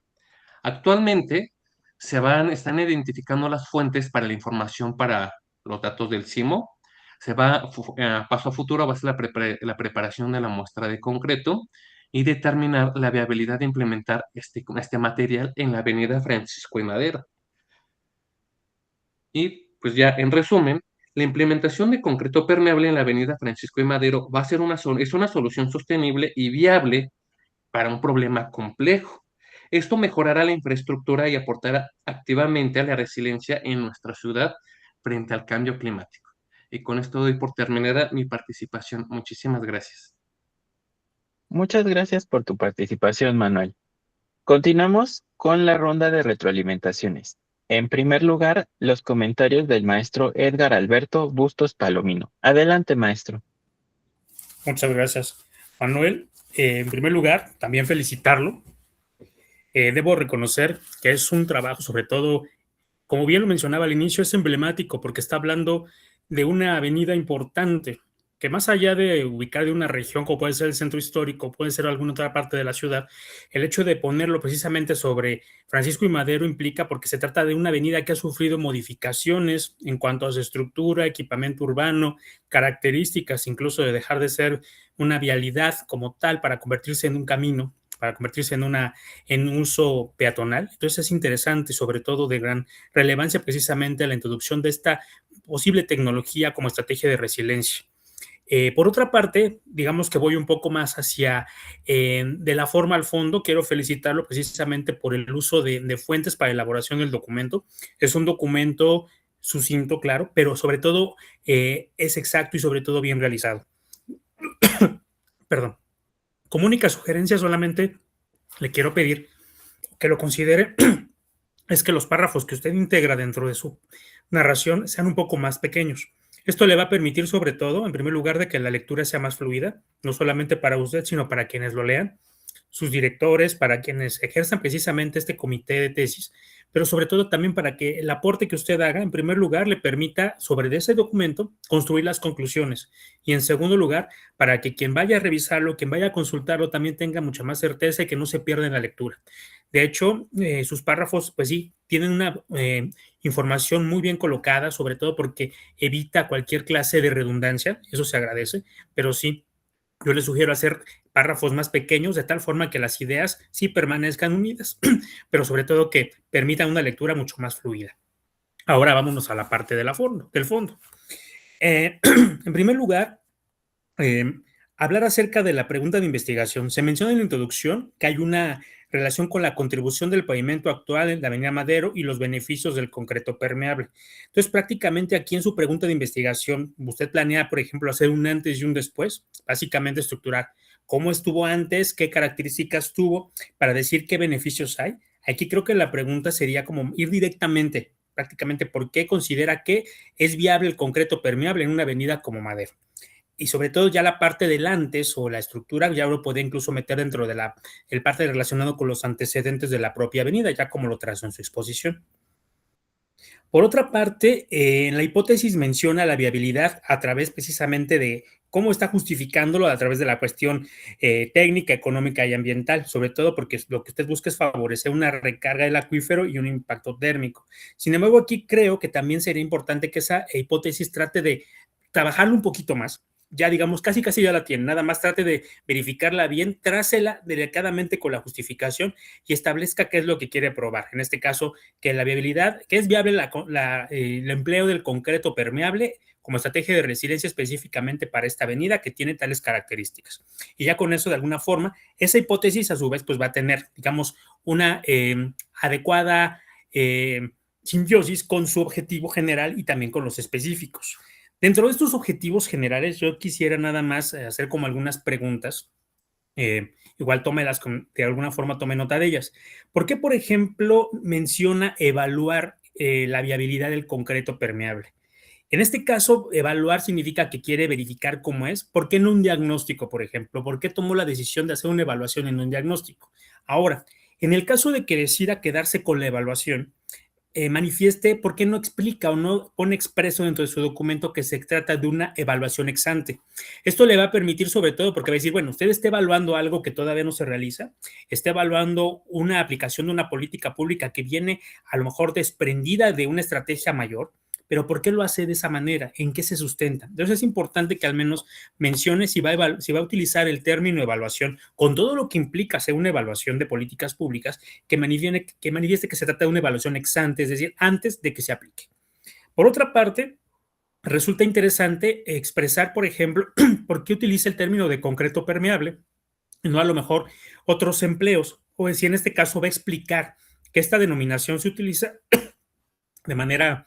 Actualmente están identificando las fuentes para la información para los datos del sismo. Paso a futuro va a ser la preparación de la muestra de concreto y determinar la viabilidad de implementar este material en la avenida Francisco y Madero. Y pues ya en resumen, la implementación de concreto permeable en la avenida Francisco y Madero va a ser es una solución sostenible y viable para un problema complejo. Esto mejorará la infraestructura y aportará activamente a la resiliencia en nuestra ciudad frente al cambio climático. Y con esto doy por terminada mi participación. Muchísimas gracias. Muchas gracias por tu participación, Manuel. Continuamos con la ronda de retroalimentaciones. En primer lugar, los comentarios del maestro Edgar Alberto Bustos Palomino. Adelante, maestro. Muchas gracias, Manuel. En primer lugar, también felicitarlo. Debo reconocer que es un trabajo, sobre todo, como bien lo mencionaba al inicio, es emblemático porque está hablando de una avenida importante que más allá de ubicar de una región como puede ser el centro histórico, puede ser alguna otra parte de la ciudad, el hecho de ponerlo precisamente sobre Francisco y Madero implica porque se trata de una avenida que ha sufrido modificaciones en cuanto a su estructura, equipamiento urbano, características, incluso de dejar de ser una vialidad como tal para convertirse en un camino, para convertirse en un uso peatonal. Entonces es interesante y sobre todo de gran relevancia precisamente la introducción de esta posible tecnología como estrategia de resiliencia. Por otra parte, digamos que voy un poco más hacia de la forma al fondo. Quiero felicitarlo precisamente por el uso de fuentes para elaboración del documento. Es un documento sucinto, claro, pero sobre todo es exacto y sobre todo bien realizado. Perdón. Como única sugerencia solamente le quiero pedir que lo considere es que los párrafos que usted integra dentro de su narración sean un poco más pequeños. Esto le va a permitir, sobre todo, en primer lugar, de que la lectura sea más fluida, no solamente para usted, sino para quienes lo lean, sus directores, para quienes ejerzan precisamente este comité de tesis, pero sobre todo también para que el aporte que usted haga, en primer lugar, le permita, sobre ese documento, construir las conclusiones. Y en segundo lugar, para que quien vaya a revisarlo, quien vaya a consultarlo, también tenga mucha más certeza y que no se pierda en la lectura. De hecho, sus párrafos, pues sí, tienen una información muy bien colocada, sobre todo porque evita cualquier clase de redundancia, eso se agradece, pero sí, yo les sugiero hacer párrafos más pequeños de tal forma que las ideas sí permanezcan unidas, pero sobre todo que permitan una lectura mucho más fluida. Ahora vámonos a la parte del fondo. En primer lugar, hablar acerca de la pregunta de investigación. Se menciona en la introducción que hay una relación con la contribución del pavimento actual en la Avenida Madero y los beneficios del concreto permeable. Entonces, prácticamente aquí en su pregunta de investigación, usted planea, por ejemplo, hacer un antes y un después, básicamente estructurar cómo estuvo antes, qué características tuvo, para decir qué beneficios hay. Aquí creo que la pregunta sería como ir directamente, prácticamente, ¿por qué considera que es viable el concreto permeable en una avenida como Madero? Y sobre todo ya la parte del antes o la estructura ya lo puede incluso meter dentro de el parte relacionado con los antecedentes de la propia avenida, ya como lo trazó en su exposición. Por otra parte, en la hipótesis menciona la viabilidad a través precisamente de cómo está justificándolo a través de la cuestión técnica, económica y ambiental, sobre todo porque lo que usted busca es favorecer una recarga del acuífero y un impacto térmico. Sin embargo, aquí creo que también sería importante que esa hipótesis trate de trabajarlo un poquito más. Ya digamos, casi ya la tiene, nada más trate de verificarla bien, trácela delicadamente con la justificación y establezca qué es lo que quiere probar. En este caso, que la viabilidad, que es viable el empleo del concreto permeable como estrategia de resiliencia específicamente para esta avenida que tiene tales características. Y ya con eso, de alguna forma, esa hipótesis a su vez pues va a tener, digamos, una adecuada simbiosis con su objetivo general y también con los específicos. Dentro de estos objetivos generales, yo quisiera nada más hacer como algunas preguntas igual tómelas de alguna forma, tome nota de ellas. ¿Por qué, por ejemplo, menciona evaluar la viabilidad del concreto permeable? En este caso, evaluar significa que quiere verificar cómo es. ¿Por qué no un diagnóstico, por ejemplo? ¿Por qué tomó la decisión de hacer una evaluación en un diagnóstico? Ahora, en el caso de que decida quedarse con la evaluación, manifieste por qué no explica o no pone expreso dentro de su documento que se trata de una evaluación ex ante. Esto le va a permitir, sobre todo, porque va a decir, bueno, usted está evaluando algo que todavía no se realiza, está evaluando una aplicación de una política pública que viene a lo mejor desprendida de una estrategia mayor, pero ¿por qué lo hace de esa manera? ¿En qué se sustenta? Entonces es importante que al menos mencione si va a utilizar el término evaluación con todo lo que implica hacer una evaluación de políticas públicas, que manifieste que se trata de una evaluación ex ante, es decir, antes de que se aplique. Por otra parte, resulta interesante expresar, por ejemplo, por qué utiliza el término de concreto permeable, no a lo mejor otros empleos, o si en este caso va a explicar que esta denominación se utiliza de manera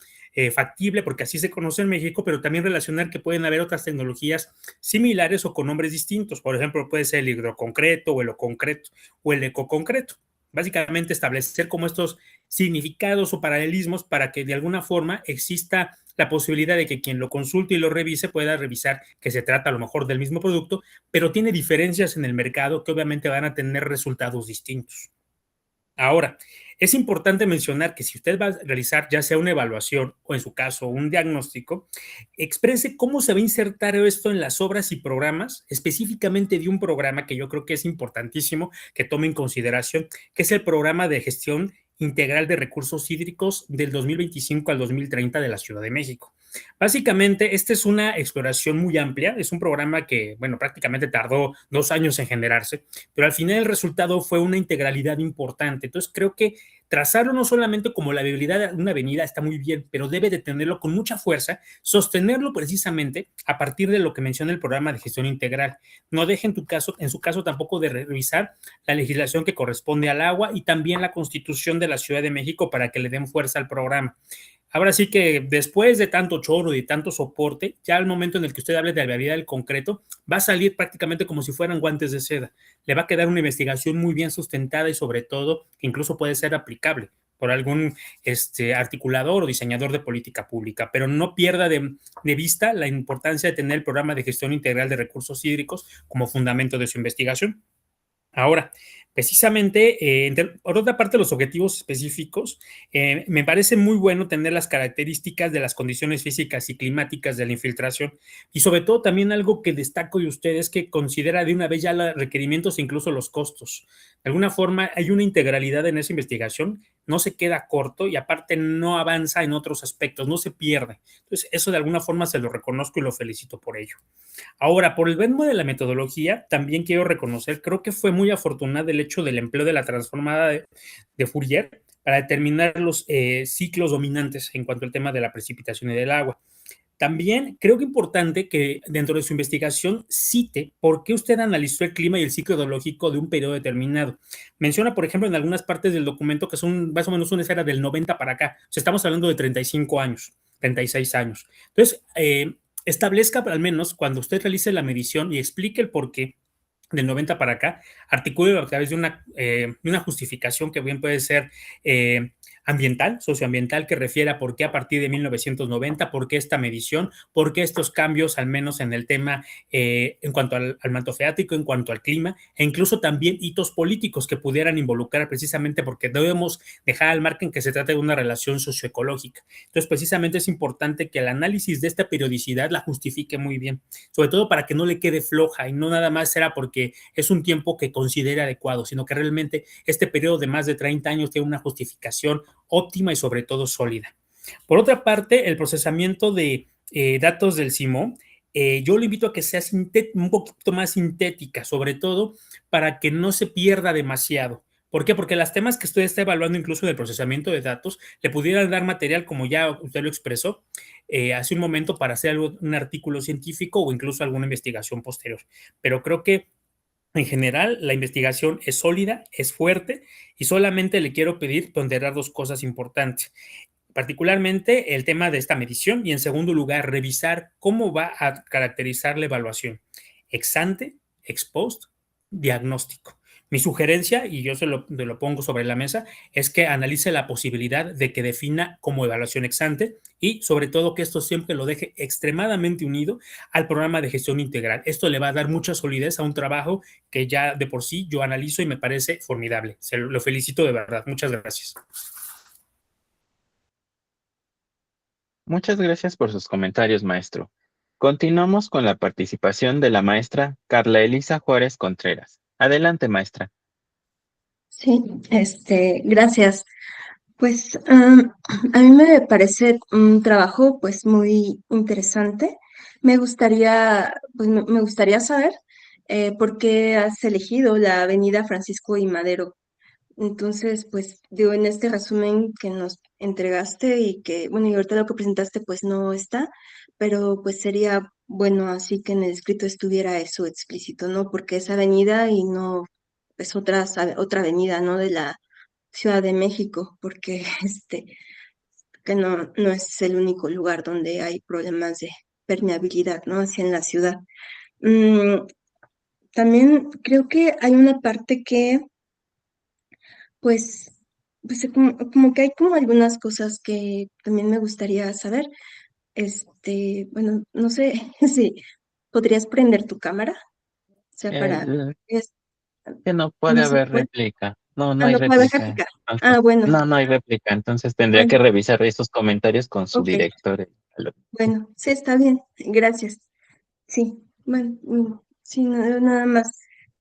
factible, porque así se conoce en México, pero también relacionar que pueden haber otras tecnologías similares o con nombres distintos. Por ejemplo, puede ser el hidroconcreto o el concreto o el ecoconcreto. Básicamente establecer como estos significados o paralelismos para que de alguna forma exista la posibilidad de que quien lo consulte y lo revise pueda revisar que se trata a lo mejor del mismo producto, pero tiene diferencias en el mercado que obviamente van a tener resultados distintos. Ahora, es importante mencionar que si usted va a realizar ya sea una evaluación o en su caso un diagnóstico, exprese cómo se va a insertar esto en las obras y programas, específicamente de un programa que yo creo que es importantísimo que tome en consideración, que es el programa de gestión integral de recursos hídricos del 2025 al 2030 de la Ciudad de México. Básicamente, esta es una exploración muy amplia, es un programa que, bueno, prácticamente tardó 2 años en generarse, pero al final el resultado fue una integralidad importante. Entonces, creo que trazarlo no solamente como la viabilidad de una avenida está muy bien, pero debe de tenerlo con mucha fuerza, sostenerlo precisamente a partir de lo que menciona el programa de gestión integral. No deje en su caso tampoco de revisar la legislación que corresponde al agua y también la Constitución de la Ciudad de México para que le den fuerza al programa. Ahora sí que después de tanto choro y tanto soporte, ya al momento en el que usted hable de la viabilidad del concreto, va a salir prácticamente como si fueran guantes de seda. Le va a quedar una investigación muy bien sustentada y sobre todo que incluso puede ser aplicable por algún articulador o diseñador de política pública, pero no pierda de vista la importancia de tener el programa de gestión integral de recursos hídricos como fundamento de su investigación. Ahora, precisamente, por otra parte, los objetivos específicos, me parece muy bueno tener las características de las condiciones físicas y climáticas de la infiltración y sobre todo también algo que destaco de ustedes que considera de una vez ya los requerimientos e incluso los costos. De alguna forma hay una integralidad en esa investigación, no se queda corto y aparte no avanza en otros aspectos, no se pierde. Entonces, eso de alguna forma se lo reconozco y lo felicito por ello. Ahora, por el ritmo de la metodología, también quiero reconocer, creo que fue muy afortunado el hecho del empleo de la transformada de Fourier para determinar los ciclos dominantes en cuanto al tema de la precipitación y del agua. También creo que es importante que dentro de su investigación cite por qué usted analizó el clima y el ciclo hidrológico de un periodo determinado. Menciona, por ejemplo, en algunas partes del documento que son más o menos una esfera del 90 para acá. O sea, estamos hablando de 35 años, 36 años. Entonces, establezca al menos cuando usted realice la medición y explique el por qué del 90 para acá, articule a través de una justificación que bien puede ser ambiental, socioambiental, que refiere a por qué a partir de 1990, por qué esta medición, por qué estos cambios, al menos en el tema en cuanto al manto freático, en cuanto al clima, e incluso también hitos políticos que pudieran involucrar precisamente porque debemos dejar al margen que se trata de una relación socioecológica. Entonces, precisamente es importante que el análisis de esta periodicidad la justifique muy bien, sobre todo para que no le quede floja y no nada más será porque es un tiempo que considere adecuado, sino que realmente este periodo de más de 30 años tiene una justificación óptima y sobre todo sólida. Por otra parte, el procesamiento de datos del CIMO, yo le invito a que sea un poquito más sintética, sobre todo para que no se pierda demasiado. ¿Por qué? Porque los temas que usted está evaluando incluso del procesamiento de datos le pudieran dar material, como ya usted lo expresó hace un momento, para hacer un artículo científico o incluso alguna investigación posterior. Pero creo que en general, la investigación es sólida, es fuerte y solamente le quiero pedir ponderar dos cosas importantes, particularmente el tema de esta medición y en segundo lugar, revisar cómo va a caracterizar la evaluación, ex ante, ex post diagnóstico. Mi sugerencia, y yo te lo pongo sobre la mesa, es que analice la posibilidad de que defina como evaluación ex ante y sobre todo que esto siempre lo deje extremadamente unido al programa de gestión integral. Esto le va a dar mucha solidez a un trabajo que ya de por sí yo analizo y me parece formidable. Se lo felicito de verdad. Muchas gracias. Muchas gracias por sus comentarios, maestro. Continuamos con la participación de la maestra Carla Elisa Juárez Contreras. Adelante, maestra. Sí, gracias. Pues a mí me parece un trabajo pues muy interesante. Me gustaría saber por qué has elegido la Avenida Francisco y Madero. Entonces, pues digo, en este resumen que nos entregaste y que, bueno, y ahorita lo que presentaste pues no está, pero pues sería bueno así que en el escrito estuviera eso explícito, ¿no? Porque es avenida y no es otra avenida, ¿no? De la Ciudad de México, porque que no es el único lugar donde hay problemas de permeabilidad, ¿no? Así en la ciudad. Mm, también creo que hay una parte que, pues, como que hay como algunas cosas que también me gustaría saber. Bueno, no sé si podrías prender tu cámara, o sea, El, es- que no puede no se haber puede, réplica. No, no hay no puedo réplica. réplica. Entonces, Ah, bueno, no hay réplica. Entonces tendría que bueno, revisar esos comentarios con su ok, director. bueno, sí, está bien, gracias. Sí, bueno, sí, nada más,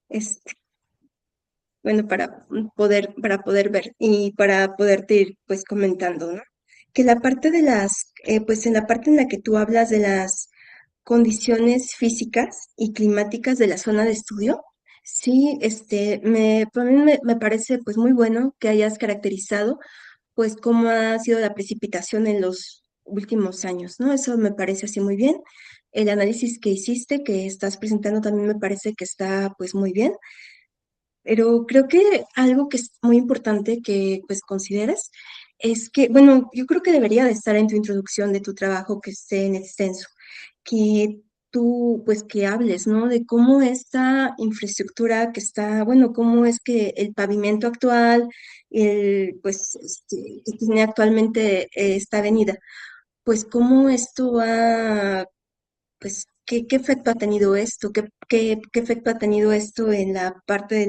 este, bueno, para poder ver y para poderte ir pues comentando, ¿no? Que la parte de pues en la parte en la que tú hablas de las condiciones físicas y climáticas de la zona de estudio, sí, para mí me parece pues muy bueno que hayas caracterizado pues cómo ha sido la precipitación en los últimos años, ¿no? Eso me parece así muy bien. El análisis que hiciste, que estás presentando, también me parece que está pues muy bien. Pero creo que algo que es muy importante que pues consideres es que, bueno, yo creo que debería de estar en tu introducción de tu trabajo que esté en extenso, que tú pues que hables, ¿no? De cómo esta infraestructura que está, bueno, cómo es que el pavimento actual, que tiene actualmente esta avenida, pues cómo esto va pues, ¿qué efecto ha tenido esto? ¿Qué efecto ha tenido esto en la parte de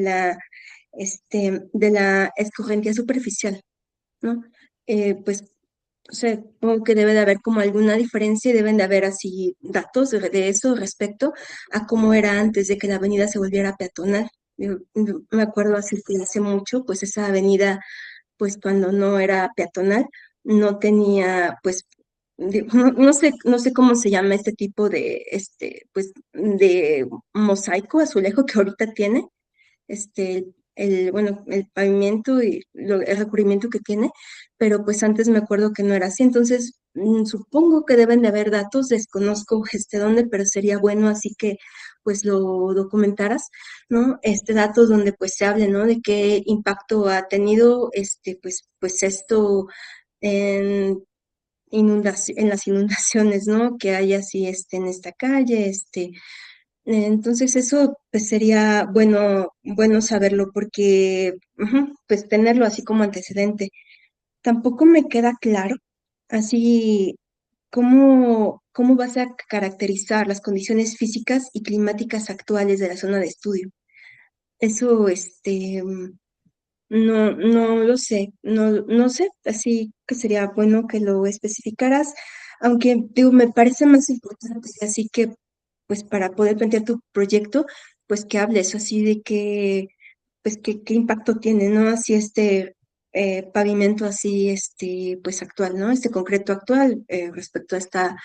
la escorrentía superficial, ¿no? Pues, o sea, supongo que debe de haber como alguna diferencia y deben de haber así datos de eso respecto a cómo era antes de que la avenida se volviera peatonal. Yo me acuerdo así que hace mucho, pues esa avenida pues cuando no era peatonal, no tenía, pues, no sé cómo se llama este tipo de, pues, de mosaico azulejo que ahorita tiene, bueno, el pavimento y el recubrimiento que tiene, pero pues antes me acuerdo que no era así, entonces supongo que deben de haber datos, desconozco dónde, pero sería bueno así que pues lo documentaras, ¿no? Datos donde pues se hable, ¿no? De qué impacto ha tenido, pues esto en en las inundaciones, ¿no? Que hay así, en esta calle, entonces eso pues sería bueno saberlo porque, ujú, pues tenerlo así como antecedente. Tampoco me queda claro así cómo vas a caracterizar las condiciones físicas y climáticas actuales de la zona de estudio. Eso, no lo sé, no sé, así que sería bueno que lo especificaras, aunque digo, me parece más importante, así que pues para poder plantear tu proyecto, pues que hables así de pues qué impacto tiene, ¿no? Así pavimento así, pues actual, ¿no? Este concreto actual respecto a esta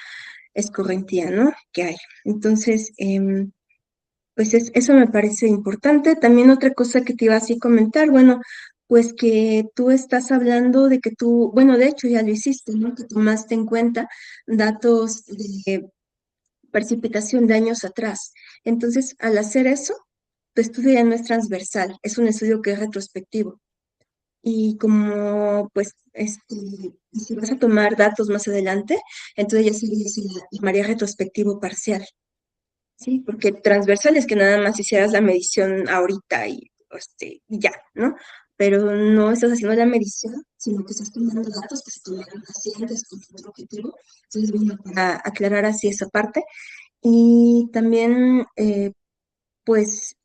escorrentía, ¿no? Que hay. Entonces, pues eso me parece importante. También otra cosa que te iba así a comentar, bueno, pues que tú estás hablando de que tú, bueno, de hecho ya lo hiciste, ¿no? Que tomaste en cuenta datos de precipitación de años atrás. Entonces, al hacer eso, tu estudio ya no es transversal, es un estudio que es retrospectivo. Y como, pues, si vas a tomar datos más adelante, entonces ya se llamaría retrospectivo parcial. Sí, porque transversal es que nada más hicieras la medición ahorita y ya, ¿no? Pero no estás haciendo la medición, sino que estás tomando datos que se tomaron pacientes con otro objetivo. Entonces, bueno, para aclarar así esa parte. Y también, pues,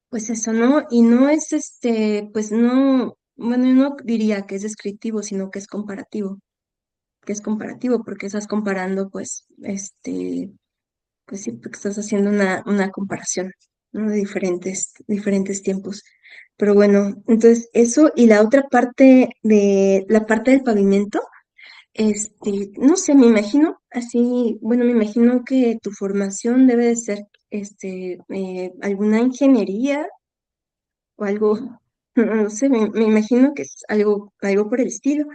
pues eso, ¿no? Y no es pues no, bueno, yo no diría que es descriptivo, sino que es comparativo, porque estás comparando, pues sí, porque estás haciendo una comparación, ¿no? De diferentes tiempos. Pero bueno, entonces eso y la otra parte la parte del pavimento, no sé, me imagino así, bueno, me imagino que tu formación debe de ser, alguna ingeniería o algo, no sé, me imagino que es algo por el estilo.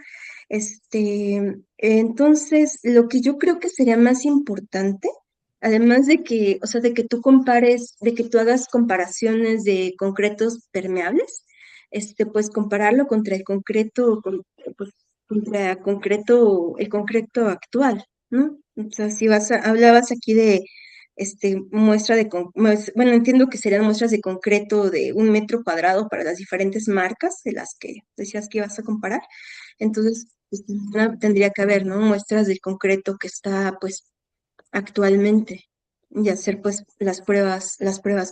Entonces, lo que yo creo que sería más importante, además de que, o sea, de que tú compares, de que tú hagas comparaciones de concretos permeables, pues compararlo contra el concreto, pues, contra el concreto actual, ¿no? O sea, si hablabas aquí de bueno, entiendo que serían muestras de concreto de 1 metro cuadrado para las diferentes marcas de las que decías que ibas a comparar. Entonces, pues, tendría que haber, ¿no? Muestras del concreto que está, pues, actualmente y hacer, pues, las pruebas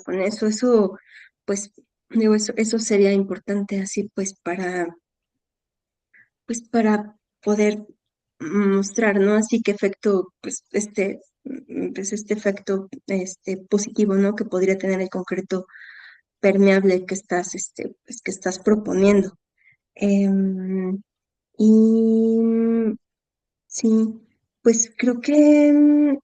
con eso. Eso, pues, digo, eso sería importante así, pues, para poder mostrar, ¿no? Así que efecto, pues este efecto, positivo, ¿no? Que podría tener el concreto permeable que estás proponiendo. Em, y sí, pues creo que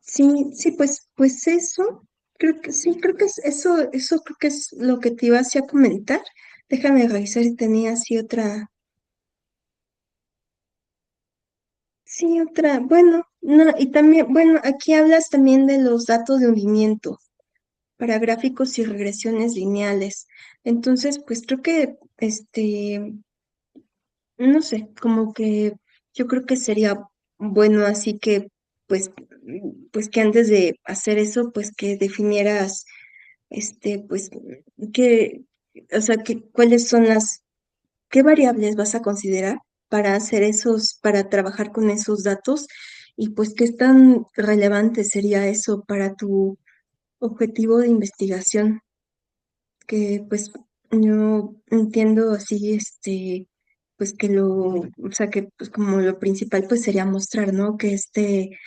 sí, sí, pues eso, creo que sí, creo que eso creo que es lo que te iba así a comentar. Déjame revisar si tenía así otra, sí, otra, bueno, no, y también, bueno, aquí hablas también de los datos de hundimiento para gráficos y regresiones lineales. Entonces, pues creo que, no sé, como que yo creo que sería bueno así que, pues, pues que antes de hacer eso, pues que definieras, pues, que, o sea, que cuáles son qué variables vas a considerar para hacer para trabajar con esos datos y pues qué tan relevante sería eso para tu objetivo de investigación, que pues yo entiendo así, pues que o sea que pues como lo principal pues sería mostrar, ¿no? Que este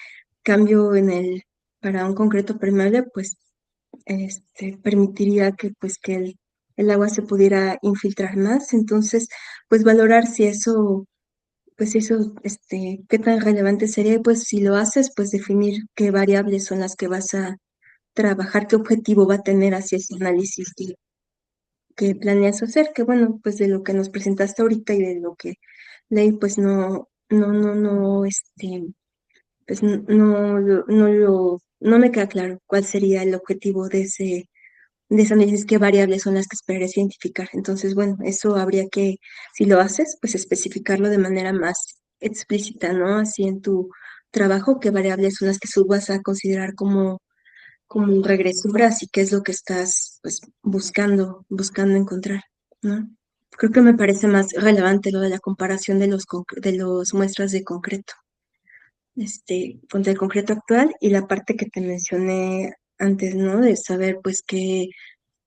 cambio para un concreto permeable pues permitiría que pues que el agua se pudiera infiltrar más, entonces pues valorar si eso, pues eso, qué tan relevante sería, y pues si lo haces, pues definir qué variables son las que vas a trabajar, qué objetivo va a tener hacia ese análisis que planeas hacer, que bueno, pues de lo que nos presentaste ahorita y de lo que leí, pues no, pues no me queda claro cuál sería el objetivo de ese análisis, qué variables son las que esperarías identificar. Entonces, bueno, eso habría que, si lo haces, pues especificarlo de manera más explícita, ¿no? Así en tu trabajo, qué variables son las que vas a considerar como regresoras y qué es lo que estás, pues, buscando encontrar, ¿no? Creo que me parece más relevante lo de la comparación de los muestras de concreto, contra el concreto actual y la parte que te mencioné antes, ¿no? De saber, pues, qué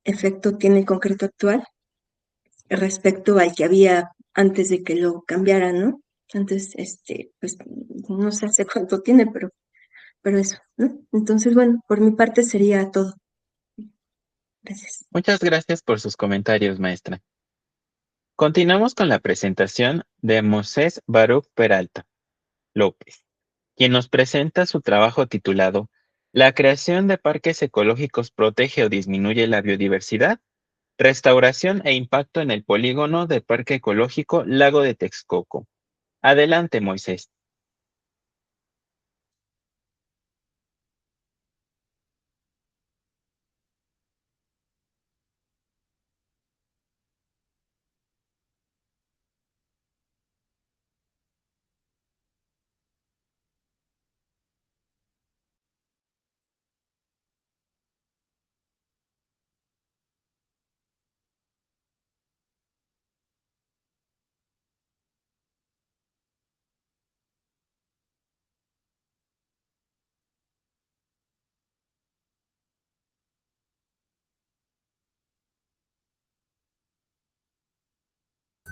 efecto tiene el concreto actual respecto al que había antes de que lo cambiaran, ¿no? Antes, pues, no sé hace cuánto tiene, pero eso, ¿no? Entonces, bueno, por mi parte sería todo. Gracias. Muchas gracias por sus comentarios, maestra. Continuamos con la presentación de Moisés Baruch Peralta López, quien nos presenta su trabajo titulado ¿La creación de parques ecológicos protege o disminuye la biodiversidad? Restauración e impacto en el polígono de Parque Ecológico Lago de Texcoco. Adelante, Moisés.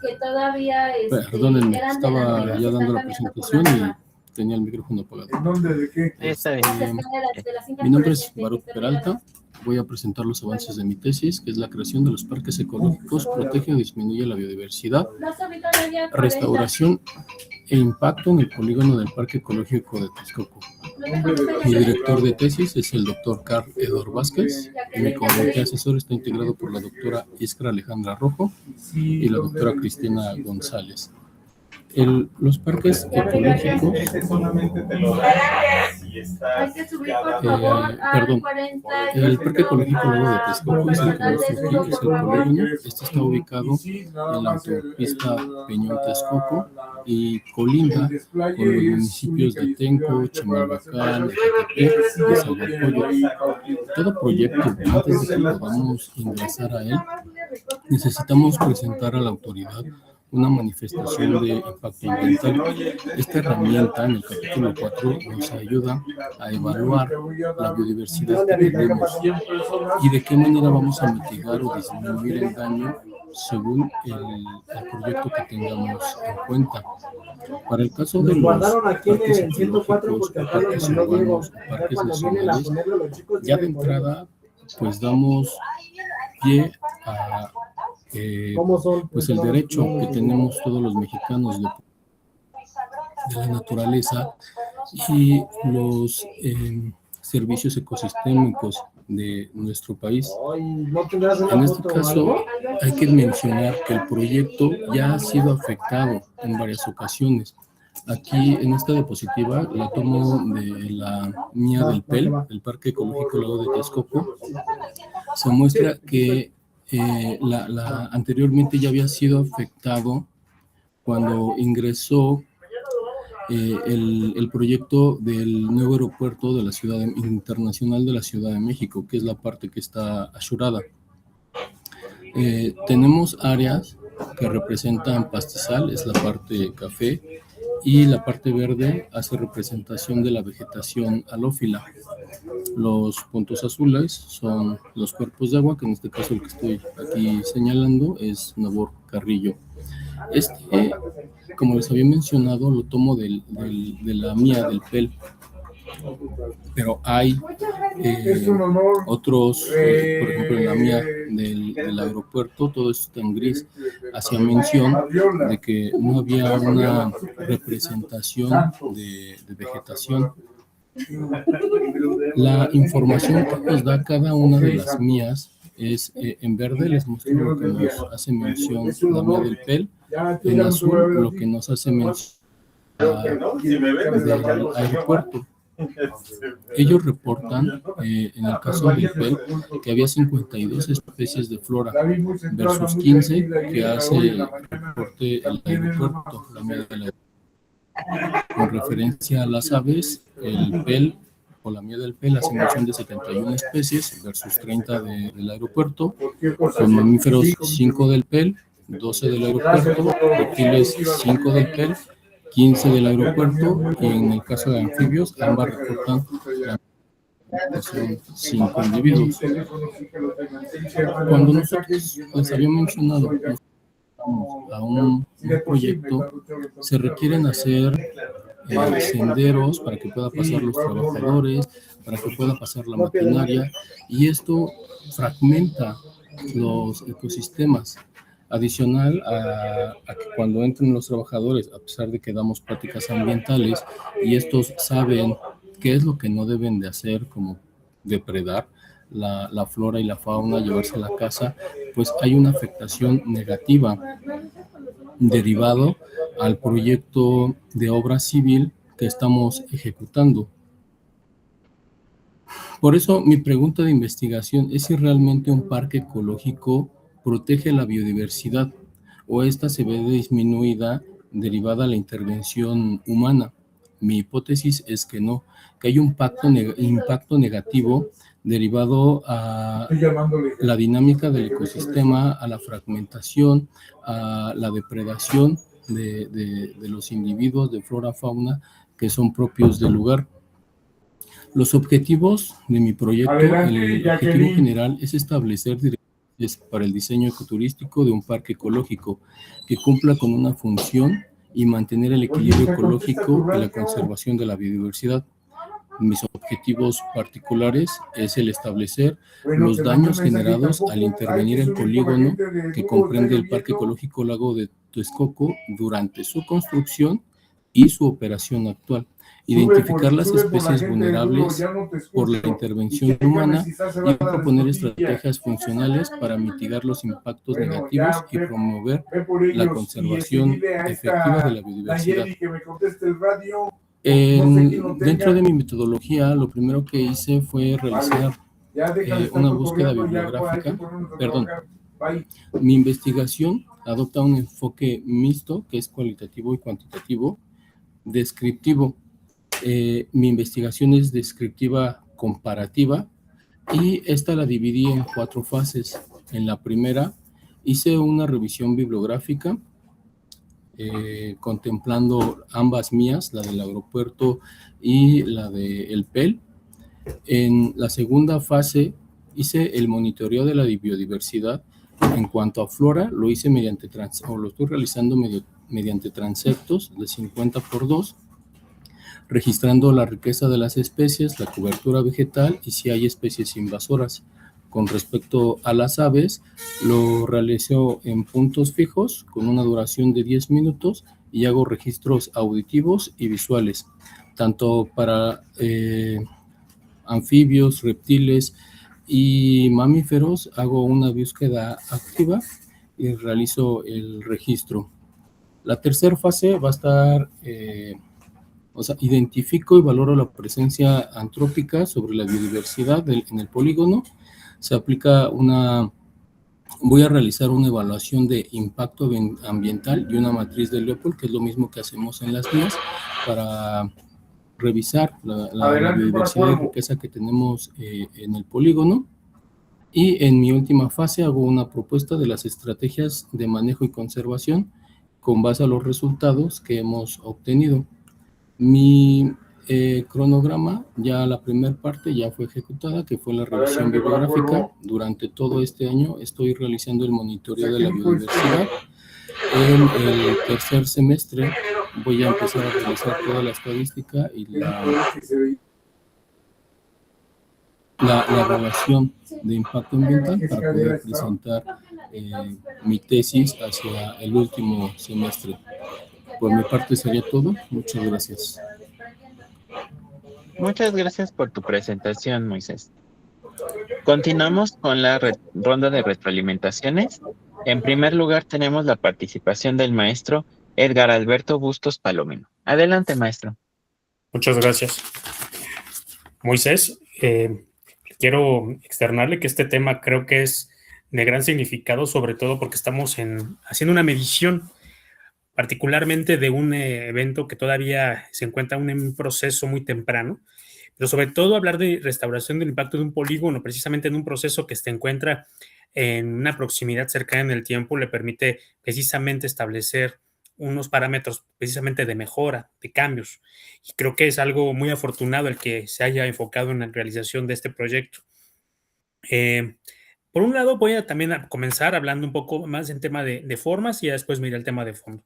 que todavía Perdónenme, eran de estaba las ya que dando la están cambiando por presentación la y nueva. tenía el micrófono apagado. ¿En dónde? ¿De qué? Está bien. Las escaleras de las cintas Mi nombre es fluorescentes Baruch que se Peralta. Voy a presentar los avances de mi tesis, que es la creación de los parques ecológicos, protege y disminuye la biodiversidad, Más ahorita no había 40. restauración e impacto en el polígono del Parque Ecológico de Texcoco. Mi director de tesis es el doctor Carl Edor Vázquez y mi comité asesor está integrado por la doctora Iskra Alejandra Rojo y la doctora Cristina González. Los parques ecológicos, Hay que subir, por favor, perdón, 40. el Parque Ecológico Lago de Texcoco es el que vemos aquí, es el polígono. Este está ubicado en la autopista Peñón-Texcoco y colinda con los municipios de Tenco, Chimalhuacán, Ecatepec y Nezahualcóyotl. Todo proyecto, antes de que podamos ingresar a él, necesitamos presentar a la autoridad una manifestación de impacto ambiental. Esta herramienta, en el capítulo 4, nos ayuda a evaluar la biodiversidad que tenemos y de qué manera vamos a mitigar o disminuir el daño según el proyecto que tengamos en cuenta. Para el caso de los parques ecológicos, parques urbanos, parques nacionales, ya de entrada, pues damos pie a pues el derecho que tenemos todos los mexicanos de la naturaleza y los servicios ecosistémicos de nuestro país. En este caso, hay que mencionar que el proyecto ya ha sido afectado en varias ocasiones. Aquí, en esta diapositiva, la tomo de la mía del PEL, el Parque Ecológico Lago de Texcoco. Se muestra que anteriormente ya había sido afectado cuando ingresó el proyecto del nuevo aeropuerto de la Ciudad Internacional de la Ciudad de México, que es la parte que está ashurada. Tenemos áreas que representan pastizal, es la parte café, y la parte verde hace representación de la vegetación halófila. Los puntos azules son los cuerpos de agua, que en este caso el que estoy aquí señalando es Nabor Carrillo. Como les había mencionado, lo tomo de la mía, del PEL, pero hay otros, por ejemplo, en la mía del aeropuerto, todo esto está en gris. Hacía mención de que no había una representación de vegetación. La información que nos da cada una de las mías es en verde, les muestro lo que nos hace mención la mía del PEL, en azul lo que nos hace mención del aeropuerto. Ellos reportan, en el caso del PEL, que había 52 especies de flora versus 15 que hace el reporte el aeropuerto, la mía del aeropuerto. Con referencia a las aves, el PEL o la mía del PEL hace mención de 71 especies versus 30 del aeropuerto. Con mamíferos, 5 del PEL, 12 del aeropuerto, reptiles 5 del PEL, 15 del aeropuerto, y en el caso de anfibios, ambas reportan son 5 individuos. Cuando nosotros les había mencionado a un proyecto, se requieren hacer senderos para que pueda pasar los trabajadores, para que pueda pasar la maquinaria, y esto fragmenta los ecosistemas. Adicional a que cuando entren los trabajadores, a pesar de que damos prácticas ambientales y estos saben qué es lo que no deben de hacer, como depredar la flora y la fauna, llevarse a la casa, pues hay una afectación negativa derivado al proyecto de obra civil que estamos ejecutando. Por eso mi pregunta de investigación es si realmente un parque ecológico protege la biodiversidad o esta se ve disminuida derivada a la intervención humana. Mi hipótesis es que no, que hay un impacto negativo derivado a la dinámica del ecosistema, a la fragmentación, a la depredación de los individuos de flora fauna que son propios del lugar. Los objetivos de mi proyecto, el objetivo general es establecer es para el diseño ecoturístico de un parque ecológico que cumpla con una función y mantener el equilibrio ecológico y la conservación de la biodiversidad. Mis objetivos particulares es el establecer los daños generados al intervenir el polígono que comprende el Parque Ecológico Lago de Texcoco durante su construcción y su operación actual. Identificar las especies vulnerables por la intervención humana y proponer estrategias funcionales para mitigar los impactos negativos y promover la conservación efectiva de la biodiversidad. Dentro de mi metodología, lo primero que hice fue realizar una búsqueda bibliográfica. Mi investigación adopta un enfoque mixto, que es cualitativo y cuantitativo, descriptivo. Mi investigación es descriptiva comparativa y esta la dividí en 4 fases. En la primera hice una revisión bibliográfica contemplando ambas mías, la del aeropuerto y la del PEL. En la segunda fase hice el monitoreo de la biodiversidad. En cuanto a flora, lo hice lo estoy realizando mediante transectos de 50x2, registrando la riqueza de las especies, la cobertura vegetal y si hay especies invasoras. Con respecto a las aves, lo realizo en puntos fijos con una duración de 10 minutos y hago registros auditivos y visuales, tanto para anfibios, reptiles y mamíferos. Hago una búsqueda activa y realizo el registro. La tercera fase va a estar... identifico y valoro la presencia antrópica sobre la biodiversidad en el polígono. Voy a realizar una evaluación de impacto ambiental y una matriz de Leopold, que es lo mismo que hacemos en las vías, para revisar la biodiversidad y riqueza que tenemos en el polígono. Y en mi última fase hago una propuesta de las estrategias de manejo y conservación con base a los resultados que hemos obtenido. Mi cronograma, ya la primera parte ya fue ejecutada, que fue la revisión bibliográfica. Durante todo este año estoy realizando el monitoreo de la biodiversidad. En el tercer semestre voy a empezar a realizar toda la estadística y la evaluación de impacto ambiental para poder presentar mi tesis hacia el último semestre. Por mi parte sería todo. Muchas gracias. Muchas gracias por tu presentación, Moisés. Continuamos con la ronda de retroalimentaciones. En primer lugar, tenemos la participación del maestro Edgar Alberto Bustos Palomino. Adelante, maestro. Muchas gracias. Moisés, quiero externarle que este tema creo que es de gran significado, sobre todo porque estamos haciendo una medición particularmente de un evento que todavía se encuentra en un proceso muy temprano, pero sobre todo hablar de restauración del impacto de un polígono, precisamente en un proceso que se encuentra en una proximidad cercana en el tiempo, le permite precisamente establecer unos parámetros precisamente de mejora, de cambios. Y creo que es algo muy afortunado el que se haya enfocado en la realización de este proyecto. Por un lado, voy a también comenzar hablando un poco más en tema de formas y ya después me iré al tema de fondo.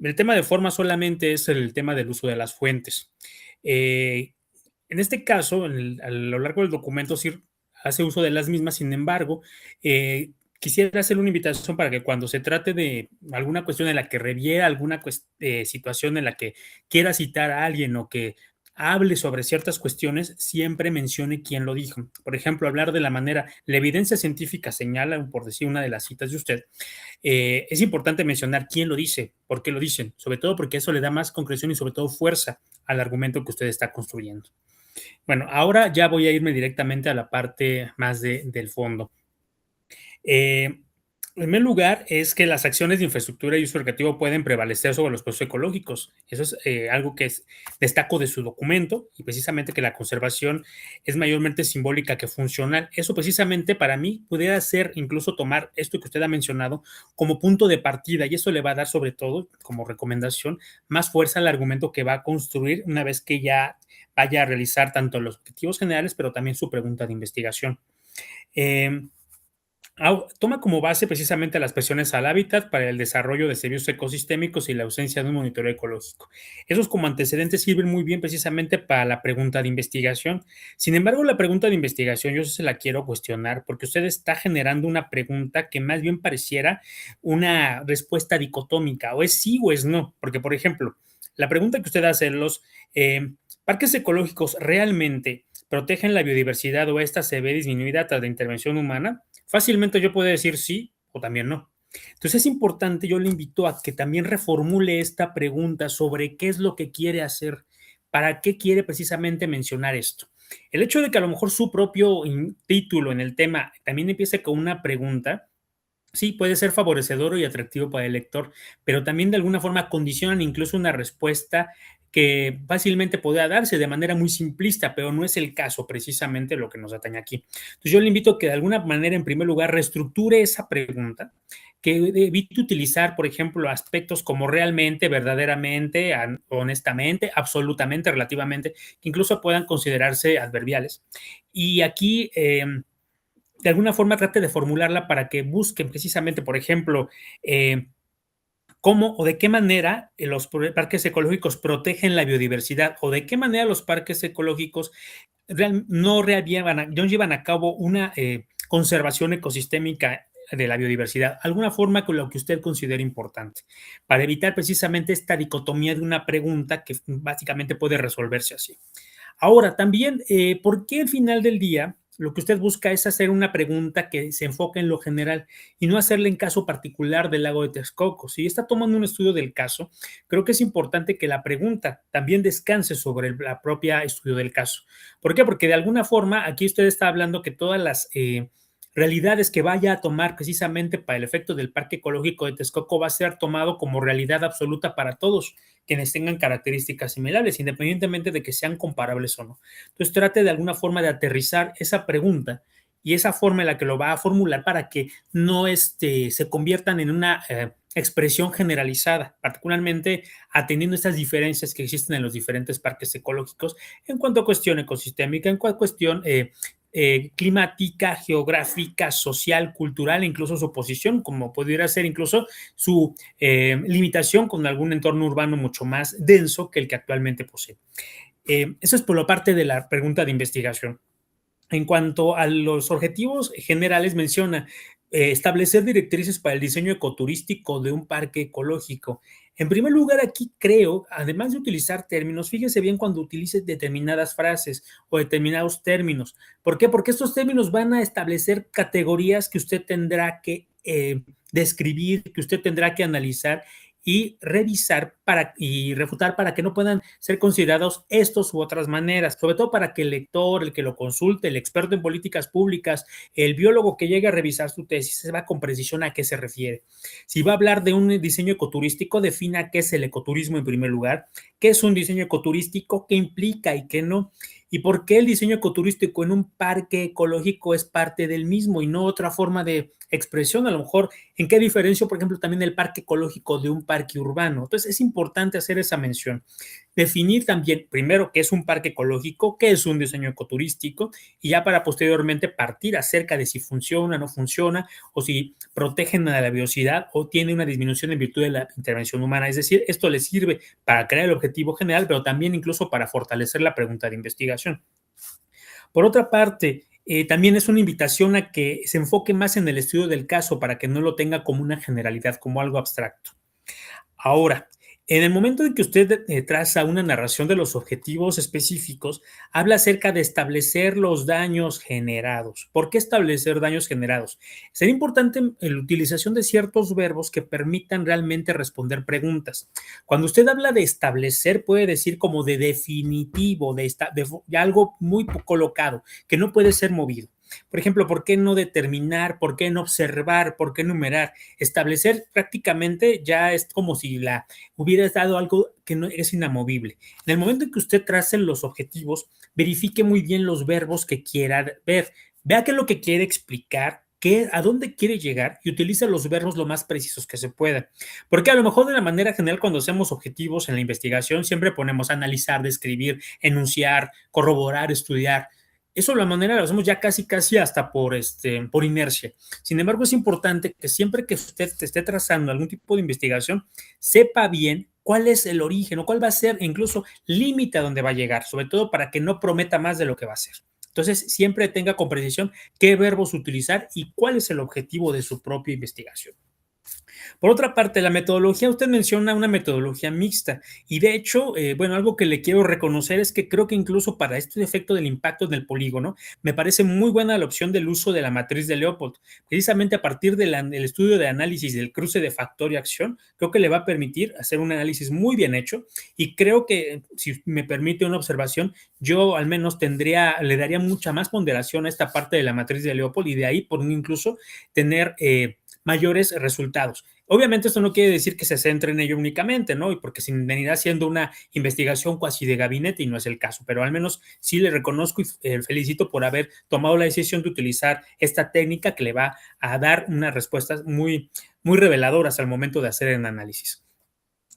El tema de forma solamente es el tema del uso de las fuentes. En este caso, a lo largo del documento sí hace uso de las mismas, sin embargo, quisiera hacer una invitación para que cuando se trate de alguna cuestión en la que reviera alguna situación en la que quiera citar a alguien o que hable sobre ciertas cuestiones, siempre mencione quién lo dijo. Por ejemplo, hablar de la manera, la evidencia científica señala, por decir una de las citas de usted, es importante mencionar quién lo dice, por qué lo dicen, sobre todo porque eso le da más concreción y sobre todo fuerza al argumento que usted está construyendo. Bueno, ahora ya voy a irme directamente a la parte más del fondo. En primer lugar, es que las acciones de infraestructura y uso recreativo pueden prevalecer sobre los procesos ecológicos. Eso es algo que destaco de su documento y precisamente que la conservación es mayormente simbólica que funcional. Eso precisamente para mí pudiera ser incluso tomar esto que usted ha mencionado como punto de partida y eso le va a dar sobre todo como recomendación más fuerza al argumento que va a construir una vez que ya vaya a realizar tanto los objetivos generales pero también su pregunta de investigación. Toma como base precisamente las presiones al hábitat para el desarrollo de servicios ecosistémicos y la ausencia de un monitoreo ecológico. Esos como antecedentes sirven muy bien precisamente para la pregunta de investigación. Sin embargo, la pregunta de investigación yo se la quiero cuestionar porque usted está generando una pregunta que más bien pareciera una respuesta dicotómica, o es sí o es no. Porque, por ejemplo, la pregunta que usted hace, ¿los parques ecológicos realmente protegen la biodiversidad o esta se ve disminuida tras la intervención humana? Fácilmente yo puedo decir sí o también no. Entonces es importante, yo le invito a que también reformule esta pregunta sobre qué es lo que quiere hacer, para qué quiere precisamente mencionar esto. El hecho de que a lo mejor su propio título en el tema también empiece con una pregunta, sí, puede ser favorecedor y atractivo para el lector, pero también de alguna forma condicionan incluso una respuesta que fácilmente podría darse de manera muy simplista, pero no es el caso precisamente lo que nos atañe aquí. Entonces yo le invito a que de alguna manera, en primer lugar, reestructure esa pregunta, que evite utilizar, por ejemplo, aspectos como realmente, verdaderamente, honestamente, absolutamente, relativamente, que incluso puedan considerarse adverbiales. Y aquí de alguna forma trate de formularla para que busquen precisamente, por ejemplo, cómo o de qué manera los parques ecológicos protegen la biodiversidad o de qué manera los parques ecológicos no llevan a cabo una conservación ecosistémica de la biodiversidad, alguna forma con lo que usted considere importante, para evitar precisamente esta dicotomía de una pregunta que básicamente puede resolverse así. Ahora, también, ¿por qué al final del día lo que usted busca es hacer una pregunta que se enfoque en lo general y no hacerle en caso particular del lago de Texcoco? Si está tomando un estudio del caso, creo que es importante que la pregunta también descanse sobre la propia estudio del caso. ¿Por qué? Porque de alguna forma aquí usted está hablando que todas las realidades que vaya a tomar precisamente para el efecto del Parque Ecológico de Texcoco va a ser tomado como realidad absoluta para todos quienes tengan características similares, independientemente de que sean comparables o no. Entonces trate de alguna forma de aterrizar esa pregunta y esa forma en la que lo va a formular para que no se conviertan en una expresión generalizada, particularmente atendiendo estas diferencias que existen en los diferentes parques ecológicos en cuanto a cuestión ecosistémica, en cuanto a cuestión climática, geográfica, social, cultural, incluso su posición, como pudiera ser incluso su limitación con algún entorno urbano mucho más denso que el que actualmente posee. Eso es por la parte de la pregunta de investigación. En cuanto a los objetivos generales, menciona establecer directrices para el diseño ecoturístico de un parque ecológico. En primer lugar, aquí creo, además de utilizar términos, fíjese bien cuando utilice determinadas frases o determinados términos. ¿Por qué? Porque estos términos van a establecer categorías que usted tendrá que describir, que usted tendrá que analizar y revisar y refutar para que no puedan ser considerados estos u otras maneras, sobre todo para que el lector, el que lo consulte, el experto en políticas públicas, el biólogo que llegue a revisar su tesis, sepa con precisión a qué se refiere. Si va a hablar de un diseño ecoturístico, defina qué es el ecoturismo en primer lugar, qué es un diseño ecoturístico, qué implica y qué no, y por qué el diseño ecoturístico en un parque ecológico es parte del mismo y no otra forma de expresión, a lo mejor en qué diferencia, por ejemplo, también el parque ecológico de un parque urbano. Entonces es importante hacer esa mención. Definir también, primero, qué es un parque ecológico, qué es un diseño ecoturístico, y ya para posteriormente partir acerca de si funciona, no funciona, o si protegen a la biodiversidad o tiene una disminución en virtud de la intervención humana. Es decir, esto le sirve para crear el objetivo general, pero también incluso para fortalecer la pregunta de investigación. Por otra parte, también es una invitación a que se enfoque más en el estudio del caso para que no lo tenga como una generalidad, como algo abstracto. Ahora, en el momento en que usted traza una narración de los objetivos específicos, habla acerca de establecer los daños generados. ¿Por qué establecer daños generados? Sería importante la utilización de ciertos verbos que permitan realmente responder preguntas. Cuando usted habla de establecer, puede decir como de definitivo, de algo muy colocado, que no puede ser movido. Por ejemplo, ¿por qué no determinar? ¿Por qué no observar? ¿Por qué numerar? Establecer prácticamente ya es como si hubiera dado algo que no es inamovible. En el momento en que usted trace los objetivos, verifique muy bien los verbos que quiera ver. Vea qué es lo que quiere explicar, a dónde quiere llegar y utilice los verbos lo más precisos que se puedan. Porque a lo mejor de la manera general cuando hacemos objetivos en la investigación siempre ponemos analizar, describir, enunciar, corroborar, estudiar. Eso de la manera lo hacemos ya casi hasta por inercia. Sin embargo, es importante que siempre que usted esté trazando algún tipo de investigación, sepa bien cuál es el origen o cuál va a ser incluso límite a dónde va a llegar, sobre todo para que no prometa más de lo que va a hacer. Entonces, siempre tenga con precisión qué verbos utilizar y cuál es el objetivo de su propia investigación. Por otra parte, la metodología, usted menciona una metodología mixta y de hecho, bueno, algo que le quiero reconocer es que creo que incluso para este efecto del impacto en el polígono, me parece muy buena la opción del uso de la matriz de Leopold. Precisamente a partir del estudio de análisis del cruce de factor y acción, creo que le va a permitir hacer un análisis muy bien hecho y creo que, si me permite una observación, yo al menos le daría mucha más ponderación a esta parte de la matriz de Leopold y de ahí por incluso tener mayores resultados. Obviamente esto no quiere decir que se centre en ello únicamente, ¿no? Y porque se venirá siendo una investigación casi de gabinete y no es el caso, pero al menos sí le reconozco y felicito por haber tomado la decisión de utilizar esta técnica que le va a dar unas respuestas muy, muy reveladoras al momento de hacer el análisis.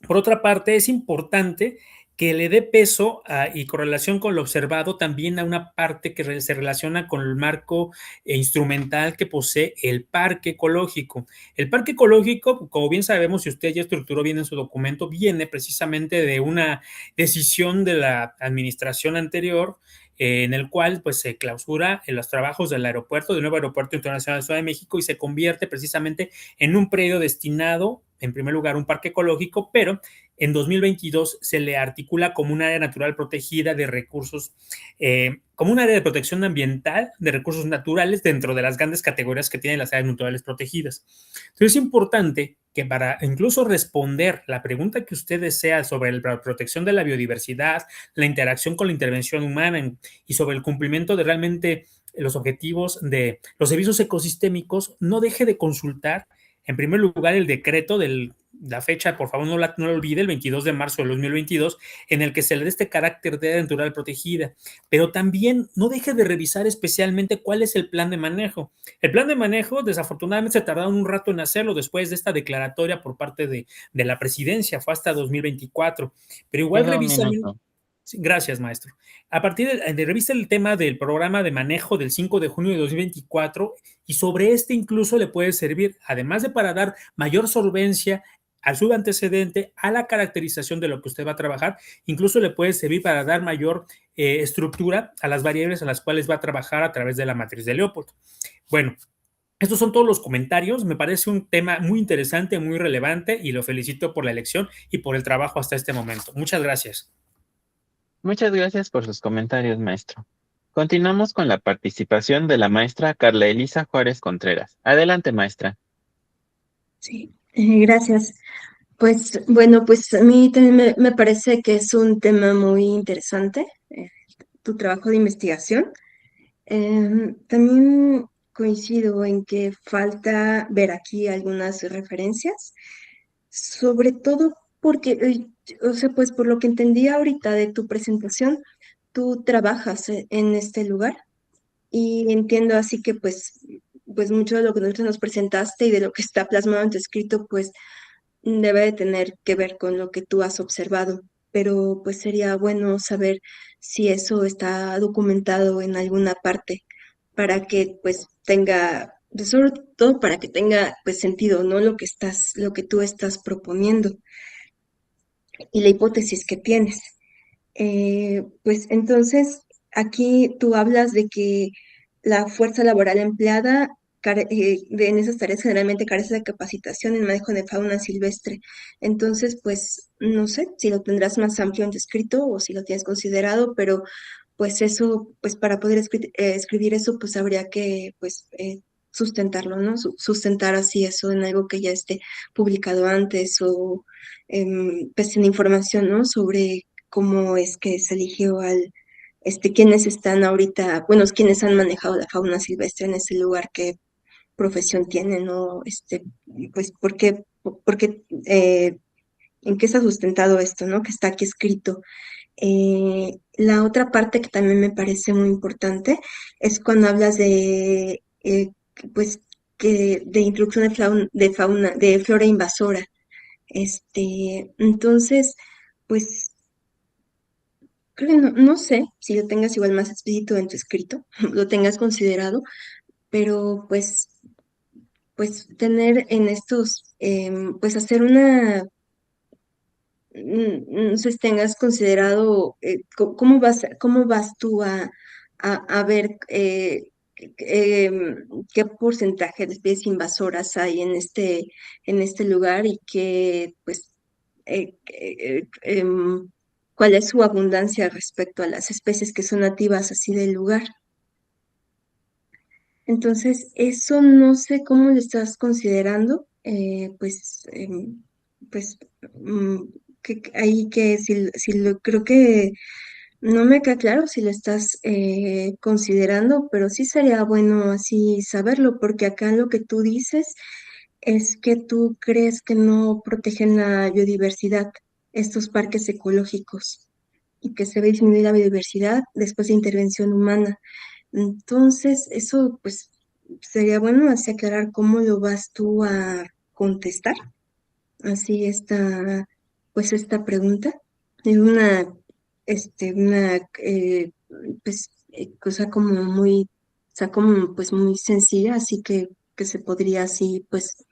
Por otra parte, es importante que le dé peso y correlación con lo observado también a una parte que se relaciona con el marco instrumental que posee el parque ecológico. El parque ecológico, como bien sabemos, si usted ya estructuró bien en su documento, viene precisamente de una decisión de la administración anterior, en el cual pues se clausura en los trabajos del aeropuerto, del nuevo aeropuerto internacional de Ciudad de México y se convierte precisamente en un predio destinado, en primer lugar, un parque ecológico, pero en 2022 se le articula como un área natural protegida de recursos, como un área de protección ambiental de recursos naturales dentro de las grandes categorías que tienen las áreas naturales protegidas. Entonces es importante que para incluso responder la pregunta que usted desea sobre la protección de la biodiversidad, la interacción con la intervención humana y sobre el cumplimiento de realmente los objetivos de los servicios ecosistémicos, no deje de consultar en primer lugar el decreto de la fecha, por favor no lo olvide, el 22 de marzo del 2022, en el que se le da este carácter de área natural protegida, pero también no deje de revisar especialmente cuál es el plan de manejo. El plan de manejo, desafortunadamente, se tardaron un rato en hacerlo después de esta declaratoria por parte de la presidencia, fue hasta 2024, pero igual revisa. Gracias, maestro. A partir de revisa el tema del programa de manejo del 5 de junio de 2024 y sobre este incluso le puede servir, además de para dar mayor solvencia al subantecedente, a la caracterización de lo que usted va a trabajar, incluso le puede servir para dar mayor estructura a las variables a las cuales va a trabajar a través de la matriz de Leopold. Bueno, estos son todos los comentarios. Me parece un tema muy interesante, muy relevante y lo felicito por la elección y por el trabajo hasta este momento. Muchas gracias. Muchas gracias por sus comentarios, maestro. Continuamos con la participación de la maestra Carla Elisa Juárez Contreras. Adelante, maestra. Sí, gracias. Pues bueno, pues a mí también me parece que es un tema muy interesante, tu trabajo de investigación. También coincido en que falta ver aquí algunas referencias, sobre todo porque, o sea, pues por lo que entendí ahorita de tu presentación, tú trabajas en este lugar y entiendo así que pues mucho de lo que nosotros nos presentaste y de lo que está plasmado en tu escrito, pues debe de tener que ver con lo que tú has observado, pero pues sería bueno saber si eso está documentado en alguna parte para que pues tenga, pues, sobre todo para que tenga pues sentido, ¿no? Lo que tú estás proponiendo y la hipótesis que tienes. Pues entonces aquí tú hablas de que la fuerza laboral empleada en esas tareas generalmente carece de capacitación en manejo de fauna silvestre. Entonces, pues no sé si lo tendrás más amplio en tu escrito o si lo tienes considerado, pero pues eso, pues para poder escribir eso, pues habría que pues sustentarlo, ¿no? Sustentar así eso en algo que ya esté publicado antes o pues en información, ¿no? Sobre cómo es que se eligió quiénes están ahorita, bueno, quiénes han manejado la fauna silvestre en ese lugar, qué profesión tienen, ¿no? Pues, en qué está sustentado esto, ¿no? Que está aquí escrito. La otra parte que también me parece muy importante es cuando hablas pues, de introducción de flora invasora. Entonces, pues, creo que no sé si lo tengas igual más explícito en tu escrito, lo tengas considerado, pero pues tener en estos, pues hacer una, no sé si tengas considerado cómo vas tú a ver qué porcentaje de especies invasoras hay en este lugar y qué, pues, cuál es su abundancia respecto a las especies que son nativas así del lugar. Entonces, eso no sé cómo lo estás considerando, pues, mm, ahí que si lo creo que no me queda claro si lo estás considerando, pero sí sería bueno así saberlo, porque acá lo que tú dices es que tú crees que no protegen la biodiversidad, estos parques ecológicos, y que se ve disminuir la biodiversidad después de intervención humana. Entonces, eso pues sería bueno así aclarar cómo lo vas tú a contestar, así pues esta pregunta. Es una pues cosa como muy, o sea, como pues muy sencilla, así que se podría así pues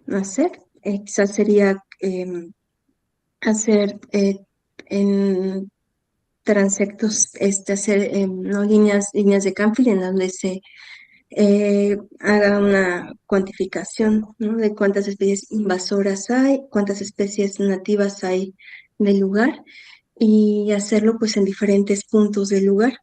hacer. Quizás sería hacer en transectos, hacer ¿no? líneas de Canfield en donde se haga una cuantificación, ¿no? De cuántas especies invasoras hay, cuántas especies nativas hay del lugar y hacerlo pues en diferentes puntos del lugar.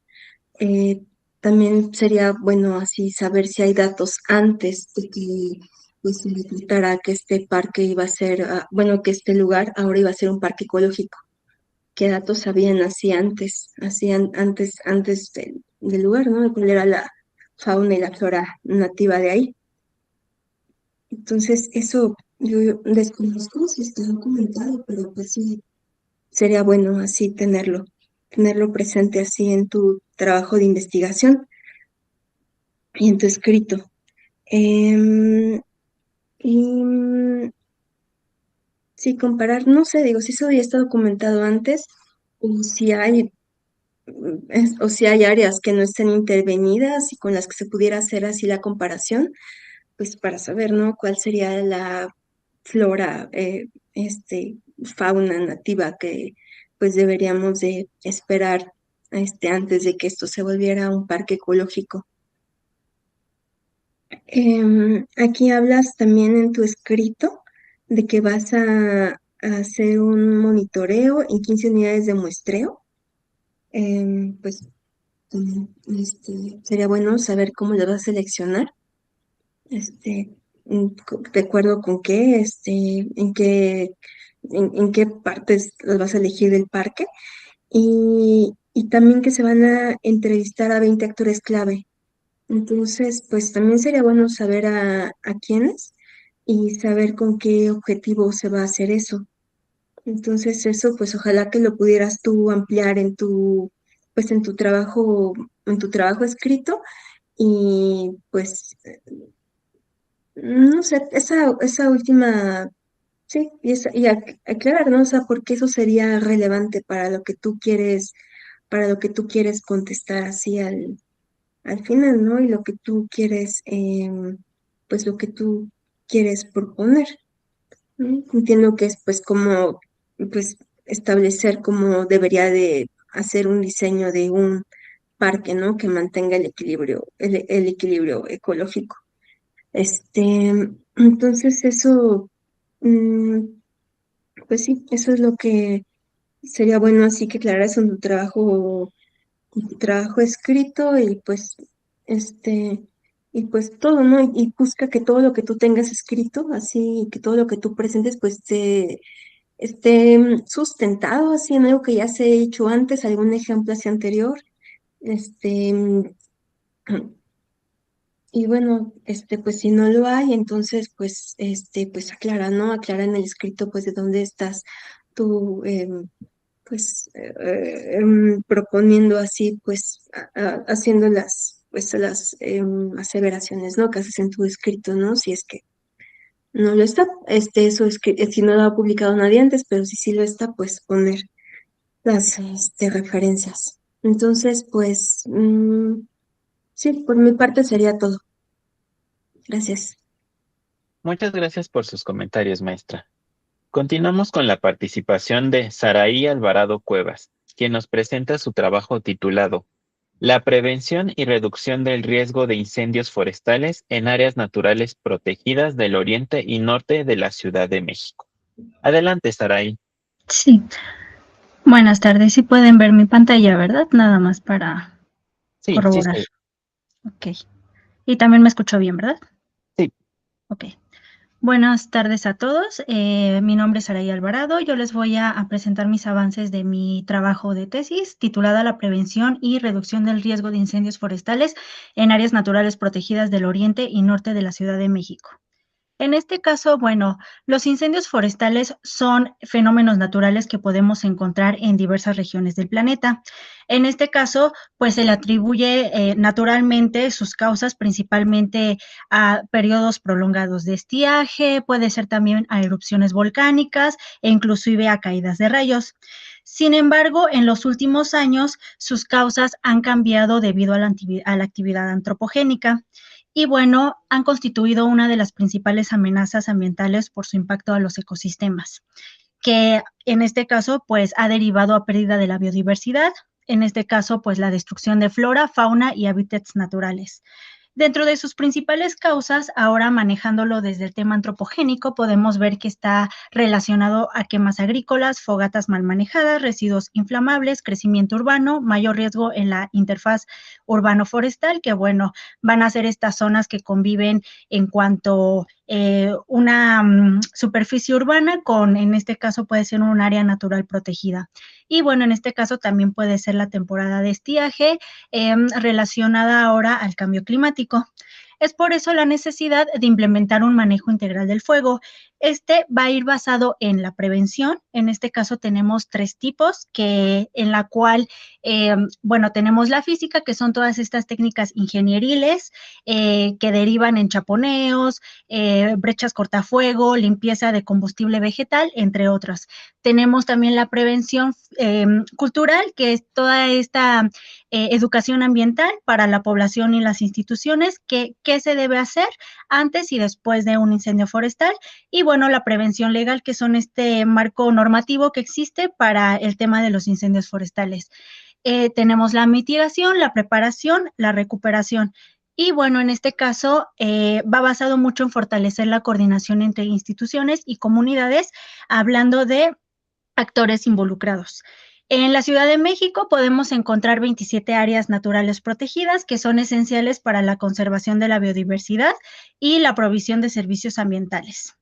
Eh, También sería bueno así saber si hay datos antes de que pues se decretara que este parque iba a ser, bueno, que este lugar ahora iba a ser un parque ecológico. ¿Qué datos habían así antes, antes del lugar, ¿no? De cuál era la fauna y la flora nativa de ahí? Entonces, eso yo desconozco si está documentado, pero pues sí, sería bueno así tenerlo presente así en tu trabajo de investigación y en tu escrito. Em, y sí, comparar, no sé, digo, si eso ya está documentado antes, o si hay o si hay áreas que no estén intervenidas y con las que se pudiera hacer así la comparación, pues para saber, ¿no? Cuál sería la flora, fauna nativa que pues deberíamos de esperar antes de que esto se volviera un parque ecológico. Aquí hablas también en tu escrito de que vas a hacer un monitoreo en 15 unidades de muestreo. Pues sería bueno saber cómo le vas a seleccionar, este, de acuerdo con qué, en qué partes las vas a elegir del parque y también que se van a entrevistar a 20 actores clave. Entonces, pues también sería bueno saber a quiénes y saber con qué objetivo se va a hacer eso. Entonces eso, pues ojalá que lo pudieras tú ampliar pues en tu trabajo escrito y pues, no sé, esa última, sí, aclarar, ¿no? O sea, porque eso sería relevante para lo que tú quieres contestar así al final, ¿no? Y lo que tú quieres, pues lo que tú quieres proponer. ¿No? Entiendo que es pues como pues establecer cómo debería de hacer un diseño de un parque, ¿no? Que mantenga el equilibrio ecológico. Entonces eso, mm, pues sí, eso es lo que sería bueno así que aclararas en tu trabajo escrito este, y pues todo, ¿no? Y busca que todo lo que tú tengas escrito, así, que todo lo que tú presentes, pues esté sustentado así en algo que ya se ha hecho antes, algún ejemplo así anterior. Este, y bueno, pues si no lo hay, entonces pues aclara, ¿no? Aclara en el escrito pues de dónde estás tú proponiendo así, pues haciendo las aseveraciones, ¿no? Que haces en tu escrito, ¿no? Si es que no lo está, eso es que si no lo ha publicado nadie antes, pero si sí lo está, pues poner las referencias. Entonces, pues, sí, por mi parte sería todo. Gracias. Muchas gracias por sus comentarios, maestra. Continuamos con la participación de Saraí Alvarado Cuevas, quien nos presenta su trabajo titulado La prevención y reducción del riesgo de incendios forestales en áreas naturales protegidas del oriente y norte de la Ciudad de México. Adelante, Saraí. Sí, buenas tardes. Sí pueden ver mi pantalla, ¿verdad? Nada más para Sí, sí, corroborar. sí. Ok. Y también me escuchó bien, ¿verdad? Sí. Ok. Buenas tardes a todos. Mi nombre es Saraí Alvarado. Yo les voy a presentar mis avances de mi trabajo de tesis titulada La prevención y reducción del riesgo de incendios forestales en áreas naturales protegidas del oriente y norte de la Ciudad de México. En este caso, bueno, los incendios forestales son fenómenos naturales que podemos encontrar en diversas regiones del planeta. En este caso, pues se le atribuye naturalmente sus causas principalmente a periodos prolongados de estiaje, puede ser también a erupciones volcánicas e inclusive a caídas de rayos. Sin embargo, en los últimos años, sus causas han cambiado debido a la actividad antropogénica. Y bueno, han constituido una de las principales amenazas ambientales por su impacto a los ecosistemas, que en este caso, pues ha derivado a pérdida de la biodiversidad, en este caso, pues la destrucción de flora, fauna y hábitats naturales. Dentro de sus principales causas, ahora manejándolo desde el tema antropogénico, podemos ver que está relacionado a quemas agrícolas, fogatas mal manejadas, residuos inflamables, crecimiento urbano, mayor riesgo en la interfaz urbano-forestal, que bueno, van a ser estas zonas que conviven en cuanto una superficie urbana con, en este caso puede ser un área natural protegida. Y bueno, en este caso también puede ser la temporada de estiaje relacionada ahora al cambio climático. Es por eso la necesidad de implementar un manejo integral del fuego. Este va a ir basado en la prevención. En este caso tenemos 3 tipos, en la cual, bueno, tenemos la física, que son todas estas técnicas ingenieriles que derivan en chaponeos, brechas cortafuego, limpieza de combustible vegetal, entre otras. Tenemos también la prevención cultural, que es toda esta educación ambiental para la población y las instituciones, qué se debe hacer antes y después de un incendio forestal, y bueno, la prevención legal, que son este marco normativo que existe para el tema de los incendios forestales. Tenemos la mitigación, la preparación, la recuperación. Y bueno, en este caso va basado mucho en fortalecer la coordinación entre instituciones y comunidades, hablando de actores involucrados. En la Ciudad de México podemos encontrar 27 áreas naturales protegidas que son esenciales para la conservación de la biodiversidad y la provisión de servicios ambientales.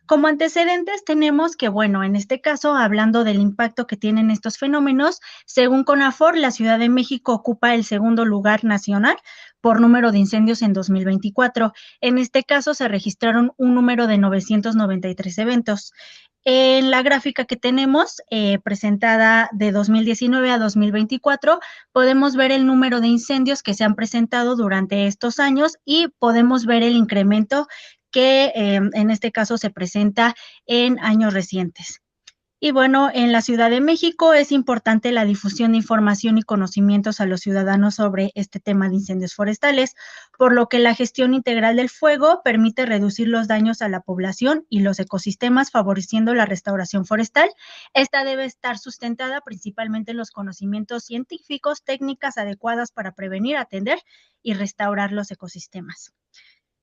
Como antecedentes tenemos que, bueno, en este caso, hablando del impacto que tienen estos fenómenos, según CONAFOR, la Ciudad de México ocupa el segundo lugar nacional por número de incendios en 2024. En este caso se registraron un número de 993 eventos. En la gráfica que tenemos, presentada de 2019 a 2024, podemos ver el número de incendios que se han presentado durante estos años y podemos ver el incremento que en este caso se presenta en años recientes. Y bueno, en la Ciudad de México es importante la difusión de información y conocimientos a los ciudadanos sobre este tema de incendios forestales, por lo que la gestión integral del fuego permite reducir los daños a la población y los ecosistemas, favoreciendo la restauración forestal. Esta debe estar sustentada principalmente en los conocimientos científicos, técnicas adecuadas para prevenir, atender y restaurar los ecosistemas.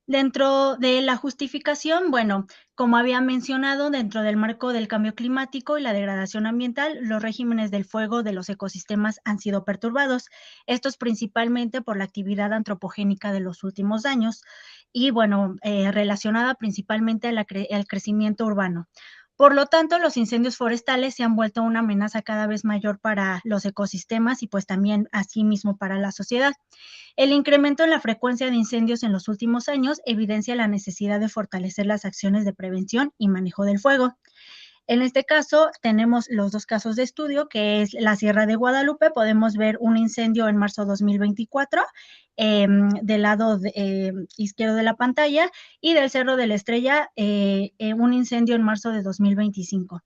Dentro de la justificación, bueno, como había mencionado, dentro del marco del cambio climático y la degradación ambiental, los regímenes del fuego de los ecosistemas han sido perturbados, estos principalmente por la actividad antropogénica de los últimos años y, bueno, relacionada principalmente al crecimiento urbano. Por lo tanto, los incendios forestales se han vuelto una amenaza cada vez mayor para los ecosistemas y pues también asimismo para la sociedad. El incremento en la frecuencia de incendios en los últimos años evidencia la necesidad de fortalecer las acciones de prevención y manejo del fuego. En este caso, tenemos los 2 casos de estudio, que es la Sierra de Guadalupe. Podemos ver un incendio en marzo de 2024, del lado izquierdo de la pantalla, y del Cerro de la Estrella, un incendio en marzo de 2025.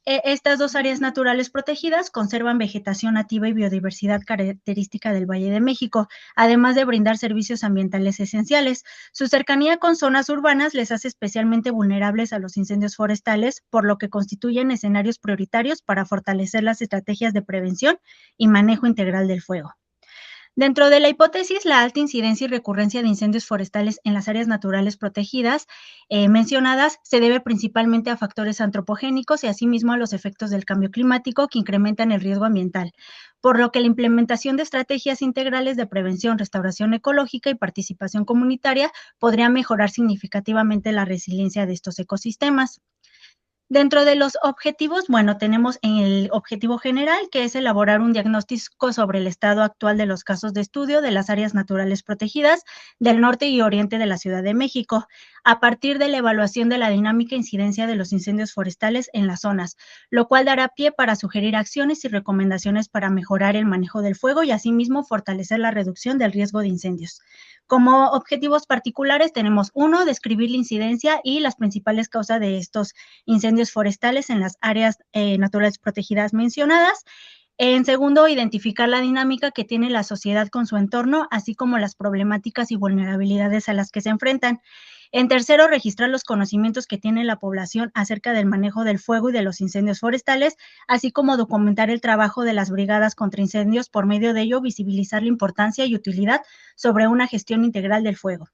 Estas dos áreas naturales protegidas conservan vegetación nativa y biodiversidad característica del Valle de México, además de brindar servicios ambientales esenciales. Su cercanía con zonas urbanas les hace especialmente vulnerables a los incendios forestales, por lo que constituyen escenarios prioritarios para fortalecer las estrategias de prevención y manejo integral del fuego. Dentro de la hipótesis, la alta incidencia y recurrencia de incendios forestales en las áreas naturales protegidas mencionadas se debe principalmente a factores antropogénicos y asimismo a los efectos del cambio climático que incrementan el riesgo ambiental, por lo que la implementación de estrategias integrales de prevención, restauración ecológica y participación comunitaria podría mejorar significativamente la resiliencia de estos ecosistemas. Dentro de los objetivos, bueno, tenemos el objetivo general, que es elaborar un diagnóstico sobre el estado actual de los casos de estudio de las áreas naturales protegidas del norte y oriente de la Ciudad de México, a partir de la evaluación de la dinámica e incidencia de los incendios forestales en las zonas, lo cual dará pie para sugerir acciones y recomendaciones para mejorar el manejo del fuego y asimismo fortalecer la reducción del riesgo de incendios. Como objetivos particulares tenemos uno, describir la incidencia y las principales causas de estos incendios forestales en las áreas naturales protegidas mencionadas. En segundo, identificar la dinámica que tiene la sociedad con su entorno, así como las problemáticas y vulnerabilidades a las que se enfrentan. En tercero, registrar los conocimientos que tiene la población acerca del manejo del fuego y de los incendios forestales, así como documentar el trabajo de las brigadas contra incendios, por medio de ello visibilizar la importancia y utilidad sobre una gestión integral del fuego.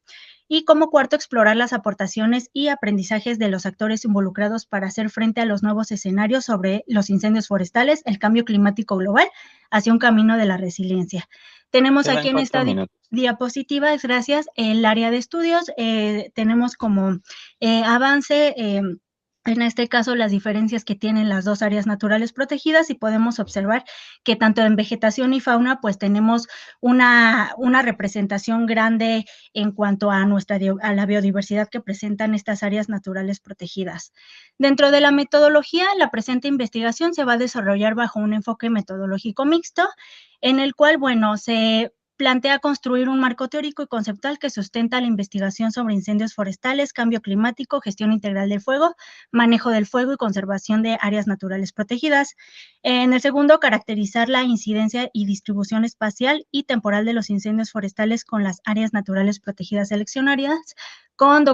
Y como cuarto, explorar las aportaciones y aprendizajes de los actores involucrados para hacer frente a los nuevos escenarios sobre los incendios forestales, el cambio climático global, hacia un camino de la resiliencia. Tenemos aquí en esta diapositiva, gracias, el área de estudios. Tenemos como avance, en este caso, las diferencias que tienen las dos áreas naturales protegidas, y podemos observar que tanto en vegetación y fauna, pues tenemos una representación grande en cuanto a la biodiversidad que presentan estas áreas naturales protegidas. Dentro de la metodología, la presente investigación se va a desarrollar bajo un enfoque metodológico mixto, en el cual, bueno, se plantea construir un marco teórico y conceptual que sustenta la investigación sobre incendios forestales, cambio climático, gestión integral del fuego, manejo del fuego y conservación de áreas naturales protegidas. En el segundo, caracterizar la incidencia y distribución espacial y temporal de los incendios forestales con las áreas naturales protegidas seleccionadas con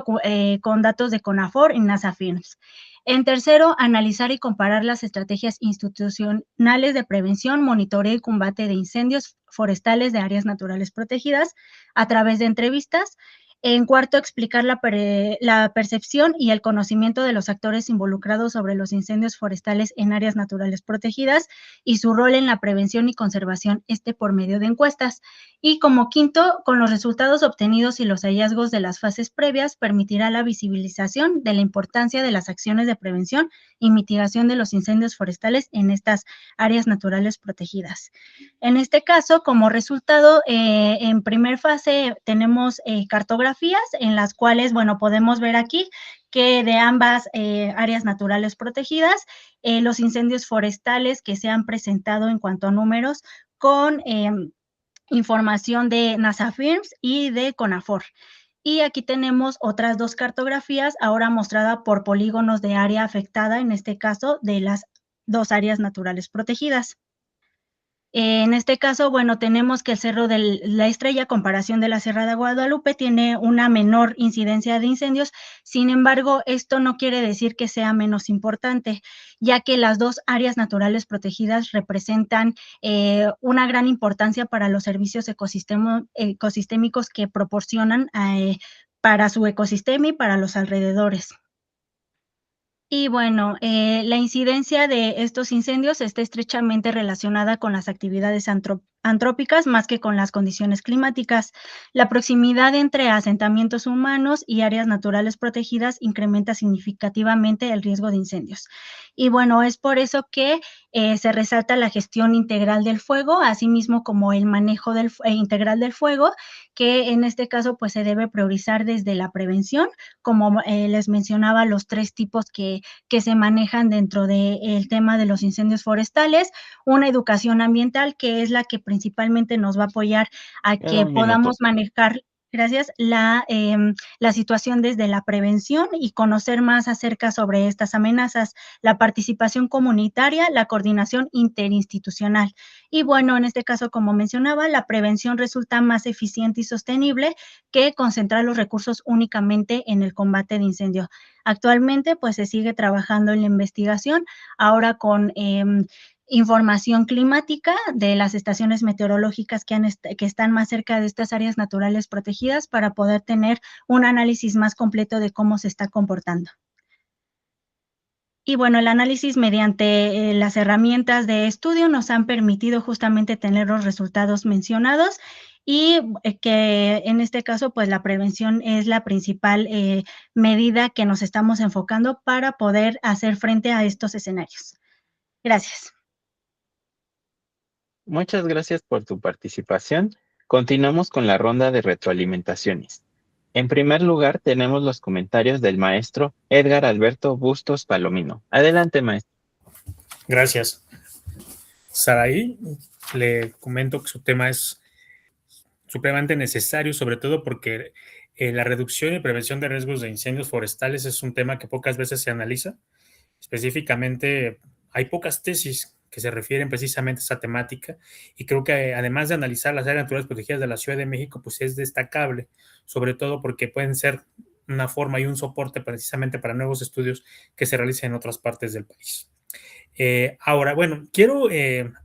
datos de CONAFOR y NASA FIRMS. En tercero, analizar y comparar las estrategias institucionales de prevención, monitoreo y combate de incendios forestales de áreas naturales protegidas a través de entrevistas. En cuarto, explicar la percepción y el conocimiento de los actores involucrados sobre los incendios forestales en áreas naturales protegidas y su rol en la prevención y conservación, por medio de encuestas. Y como quinto, con los resultados obtenidos y los hallazgos de las fases previas, permitirá la visibilización de la importancia de las acciones de prevención y mitigación de los incendios forestales en estas áreas naturales protegidas. En este caso, como resultado, en primer fase tenemos cartografías en las cuales, bueno, podemos ver aquí que de ambas áreas naturales protegidas, los incendios forestales que se han presentado en cuanto a números con información de NASA FIRMS y de CONAFOR. Y aquí tenemos otras dos cartografías, ahora mostrada por polígonos de área afectada, en este caso de las dos áreas naturales protegidas. En este caso, bueno, tenemos que el Cerro de la Estrella, a comparación de la Sierra de Guadalupe, tiene una menor incidencia de incendios. Sin embargo, esto no quiere decir que sea menos importante, ya que las dos áreas naturales protegidas representan una gran importancia para los servicios ecosistémicos que proporcionan para su ecosistema y para los alrededores. Y bueno, la incidencia de estos incendios está estrechamente relacionada con las actividades antrópicas más que con las condiciones climáticas. La proximidad entre asentamientos humanos y áreas naturales protegidas incrementa significativamente el riesgo de incendios. Y bueno, es por eso que se resalta la gestión integral del fuego, asimismo como el manejo integral del fuego, que en este caso pues se debe priorizar desde la prevención, como les mencionaba, los tres tipos que se manejan dentro del tema de los incendios forestales, una educación ambiental que es la que principalmente nos va a apoyar a que podamos manejar Gracias. La situación desde la prevención y conocer más acerca sobre estas amenazas, la participación comunitaria, la coordinación interinstitucional. Y bueno, en este caso, como mencionaba, la prevención resulta más eficiente y sostenible que concentrar los recursos únicamente en el combate de incendios. Actualmente, pues se sigue trabajando en la investigación, ahora con información climática de las estaciones meteorológicas que están más cerca de estas áreas naturales protegidas para poder tener un análisis más completo de cómo se está comportando. Y bueno, el análisis mediante las herramientas de estudio nos han permitido justamente tener los resultados mencionados y que en este caso, pues la prevención es la principal medida que nos estamos enfocando para poder hacer frente a estos escenarios. Gracias. Muchas gracias por tu participación. Continuamos con la ronda de retroalimentaciones. En primer lugar, tenemos los comentarios del maestro Edgar Alberto Bustos Palomino. Adelante, maestro. Gracias. Saraí, le comento que su tema es supremamente necesario, sobre todo porque la reducción y prevención de riesgos de incendios forestales es un tema que pocas veces se analiza. Específicamente, hay pocas tesis que se refieren precisamente a esa temática y creo que además de analizar las áreas naturales protegidas de la Ciudad de México, pues es destacable, sobre todo porque pueden ser una forma y un soporte precisamente para nuevos estudios que se realicen en otras partes del país. Ahora, bueno, quiero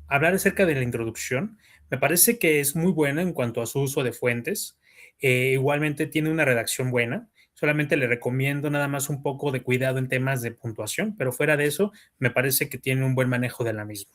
hablar acerca de la introducción. Me parece que es muy buena en cuanto a su uso de fuentes. Igualmente tiene una redacción buena. Solamente le recomiendo nada más un poco de cuidado en temas de puntuación, pero fuera de eso, me parece que tiene un buen manejo de la misma.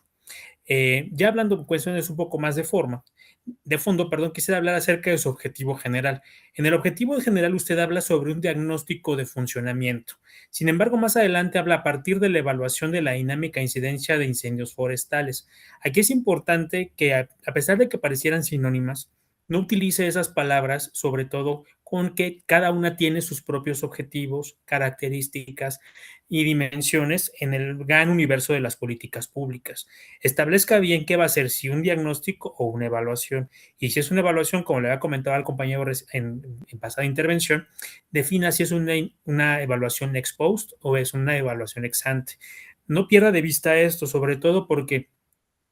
Ya hablando de cuestiones un poco más de fondo, perdón, quisiera hablar acerca de su objetivo general. En el objetivo general usted habla sobre un diagnóstico de funcionamiento. Sin embargo, más adelante habla a partir de la evaluación de la dinámica e incidencia de incendios forestales. Aquí es importante que, a pesar de que parecieran sinónimas, no utilice esas palabras, sobre todo con que cada una tiene sus propios objetivos, características y dimensiones en el gran universo de las políticas públicas. Establezca bien qué va a ser, si un diagnóstico o una evaluación. Y si es una evaluación, como le había comentado al compañero en pasada intervención, defina si es una evaluación ex post o es una evaluación ex ante. No pierda de vista esto, sobre todo porque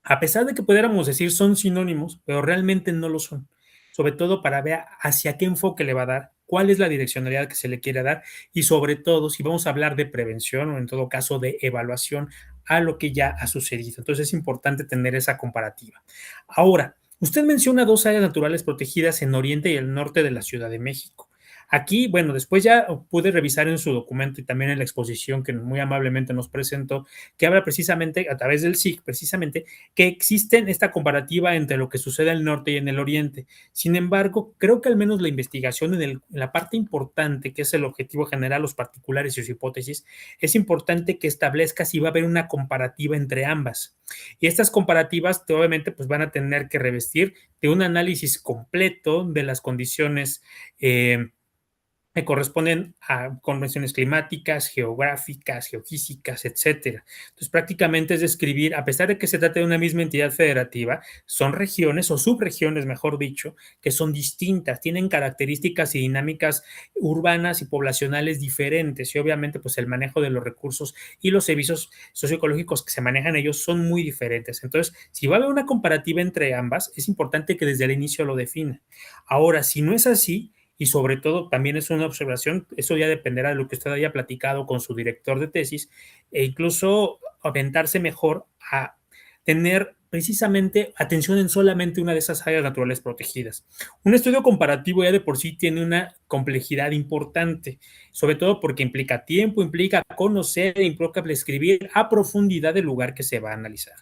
a pesar de que pudiéramos decir son sinónimos, pero realmente no lo son. Sobre todo para ver hacia qué enfoque le va a dar, cuál es la direccionalidad que se le quiere dar y sobre todo si vamos a hablar de prevención o en todo caso de evaluación a lo que ya ha sucedido. Entonces es importante tener esa comparativa. Ahora, usted menciona 2 áreas naturales protegidas en oriente y el norte de la Ciudad de México. Aquí, bueno, después ya pude revisar en su documento y también en la exposición que muy amablemente nos presentó, que habla precisamente a través del SIC, precisamente, que existen esta comparativa entre lo que sucede en el norte y en el oriente. Sin embargo, creo que al menos la investigación en la parte importante, que es el objetivo general, los particulares y sus hipótesis, es importante que establezca si va a haber una comparativa entre ambas. Y estas comparativas, obviamente, pues van a tener que revestir de un análisis completo de las condiciones que corresponden a convenciones climáticas, geográficas, geofísicas, etcétera. Entonces, prácticamente es describir, a pesar de que se trate de una misma entidad federativa, son regiones o subregiones, mejor dicho, que son distintas, tienen características y dinámicas urbanas y poblacionales diferentes y obviamente pues el manejo de los recursos y los servicios socioecológicos que se manejan ellos son muy diferentes. Entonces, si va a haber una comparativa entre ambas, es importante que desde el inicio lo defina. Ahora, si no es así, y sobre todo también es una observación, eso ya dependerá de lo que usted haya platicado con su director de tesis e incluso aventarse mejor a tener precisamente atención en solamente una de esas áreas naturales protegidas. Un estudio comparativo ya de por sí tiene una complejidad importante, sobre todo porque implica tiempo, implica conocer, implica escribir a profundidad el lugar que se va a analizar.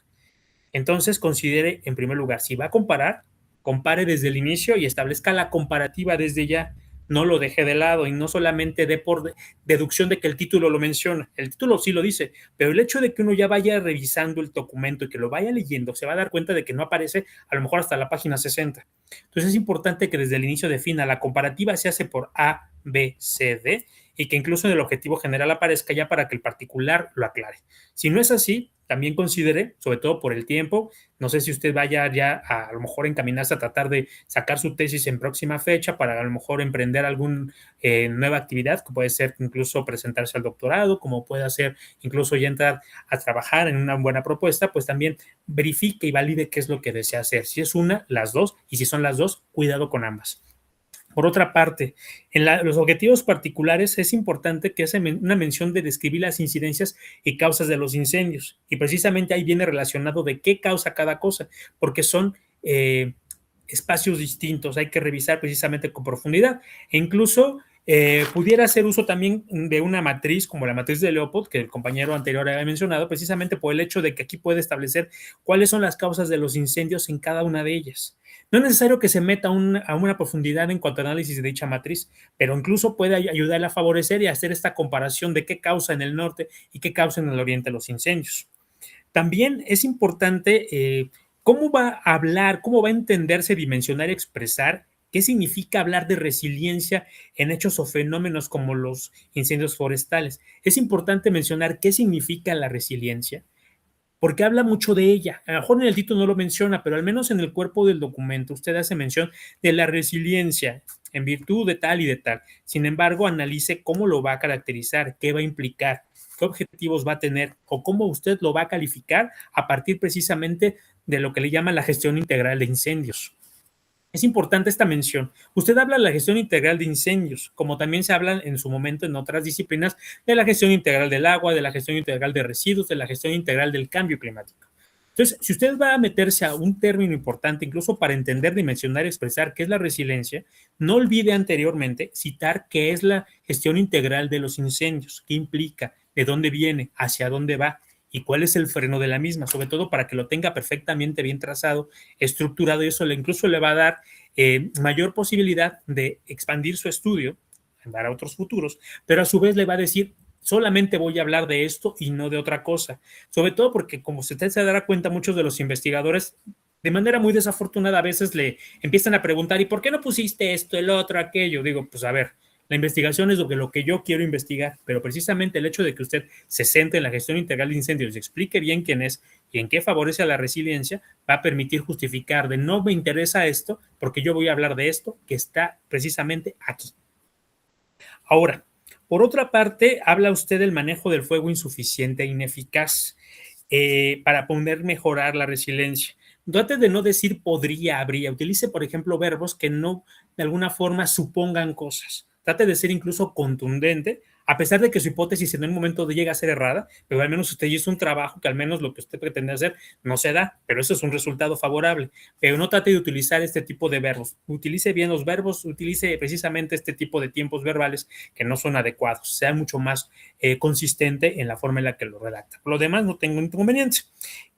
Entonces, considere, en primer lugar, si va a comparar, compare desde el inicio y establezca la comparativa desde ya. No lo deje de lado y no solamente dé por deducción de que el título lo menciona. El título sí lo dice, pero el hecho de que uno ya vaya revisando el documento y que lo vaya leyendo, se va a dar cuenta de que no aparece a lo mejor hasta la página 60. Entonces es importante que desde el inicio defina la comparativa, se hace por A, B, C, D y que incluso en el objetivo general aparezca ya para que el particular lo aclare. Si no es así, también considere, sobre todo por el tiempo, no sé si usted vaya ya a lo mejor encaminarse a tratar de sacar su tesis en próxima fecha para a lo mejor emprender alguna nueva actividad, que puede ser incluso presentarse al doctorado, como puede ser incluso ya entrar a trabajar en una buena propuesta, pues también verifique y valide qué es lo que desea hacer. Si es una, las dos, y si son las dos, cuidado con ambas. Por otra parte, en los objetivos particulares es importante que sea una mención de describir las incidencias y causas de los incendios. Y precisamente ahí viene relacionado de qué causa cada cosa, porque son espacios distintos, hay que revisar precisamente con profundidad. E incluso pudiera hacer uso también de una matriz como la matriz de Leopold, que el compañero anterior había mencionado, precisamente por el hecho de que aquí puede establecer cuáles son las causas de los incendios en cada una de ellas. No es necesario que se meta a una profundidad en cuanto a análisis de dicha matriz, pero incluso puede ayudarle a favorecer y a hacer esta comparación de qué causa en el norte y qué causa en el oriente los incendios. También es importante cómo va a hablar, cómo va a entenderse, dimensionar y expresar qué significa hablar de resiliencia en hechos o fenómenos como los incendios forestales. Es importante mencionar qué significa la resiliencia, porque habla mucho de ella. A lo mejor en el título no lo menciona, pero al menos en el cuerpo del documento usted hace mención de la resiliencia en virtud de tal y de tal. Sin embargo, analice cómo lo va a caracterizar, qué va a implicar, qué objetivos va a tener o cómo usted lo va a calificar a partir precisamente de lo que le llama la gestión integral de incendios. Es importante esta mención. Usted habla de la gestión integral de incendios, como también se habla en su momento en otras disciplinas de la gestión integral del agua, de la gestión integral de residuos, de la gestión integral del cambio climático. Entonces, si usted va a meterse a un término importante, incluso para entender, dimensionar y expresar qué es la resiliencia, no olvide anteriormente citar qué es la gestión integral de los incendios, qué implica, de dónde viene, hacia dónde va y cuál es el freno de la misma, sobre todo para que lo tenga perfectamente bien trazado, estructurado, y eso incluso le va a dar mayor posibilidad de expandir su estudio para otros futuros, pero a su vez le va a decir, solamente voy a hablar de esto y no de otra cosa, sobre todo porque como usted se dará cuenta, muchos de los investigadores de manera muy desafortunada a veces le empiezan a preguntar, ¿y por qué no pusiste esto, el otro, aquello? Digo, pues a ver, la investigación es lo que yo quiero investigar, pero precisamente el hecho de que usted se centre en la gestión integral de incendios y explique bien quién es y en qué favorece a la resiliencia, va a permitir justificar de no me interesa esto porque yo voy a hablar de esto que está precisamente aquí. Ahora, por otra parte, habla usted del manejo del fuego insuficiente e ineficaz para poder mejorar la resiliencia. Trate de no decir podría, habría. Utilice, por ejemplo, verbos que no de alguna forma supongan cosas. Trate de ser incluso contundente, a pesar de que su hipótesis en un momento llega a ser errada, pero al menos usted hizo un trabajo que al menos lo que usted pretende hacer no se da, pero eso es un resultado favorable. Pero no trate de utilizar este tipo de verbos. Utilice bien los verbos, utilice precisamente este tipo de tiempos verbales que no son adecuados. Sea mucho más consistente en la forma en la que lo redacta. Por lo demás, no tengo inconveniente.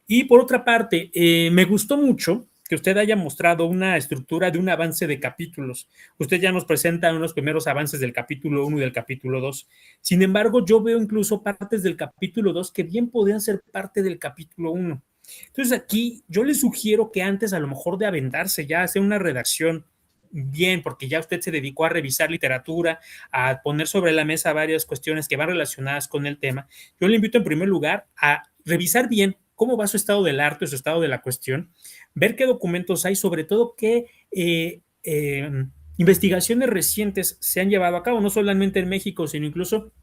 Y por otra parte, me gustó mucho que usted haya mostrado una estructura de un avance de capítulos. Usted ya nos presenta unos primeros avances del capítulo 1 y del capítulo 2. Sin embargo, yo veo incluso partes del capítulo 2 que bien podrían ser parte del capítulo 1. Entonces aquí yo le sugiero que antes a lo mejor de aventarse ya a hacer una redacción bien, porque ya usted se dedicó a revisar literatura, a poner sobre la mesa varias cuestiones que van relacionadas con el tema, yo le invito en primer lugar a revisar bien cómo va su estado del arte, su estado de la cuestión, ver qué documentos hay, sobre todo qué investigaciones recientes se han llevado a cabo, no solamente en México, sino incluso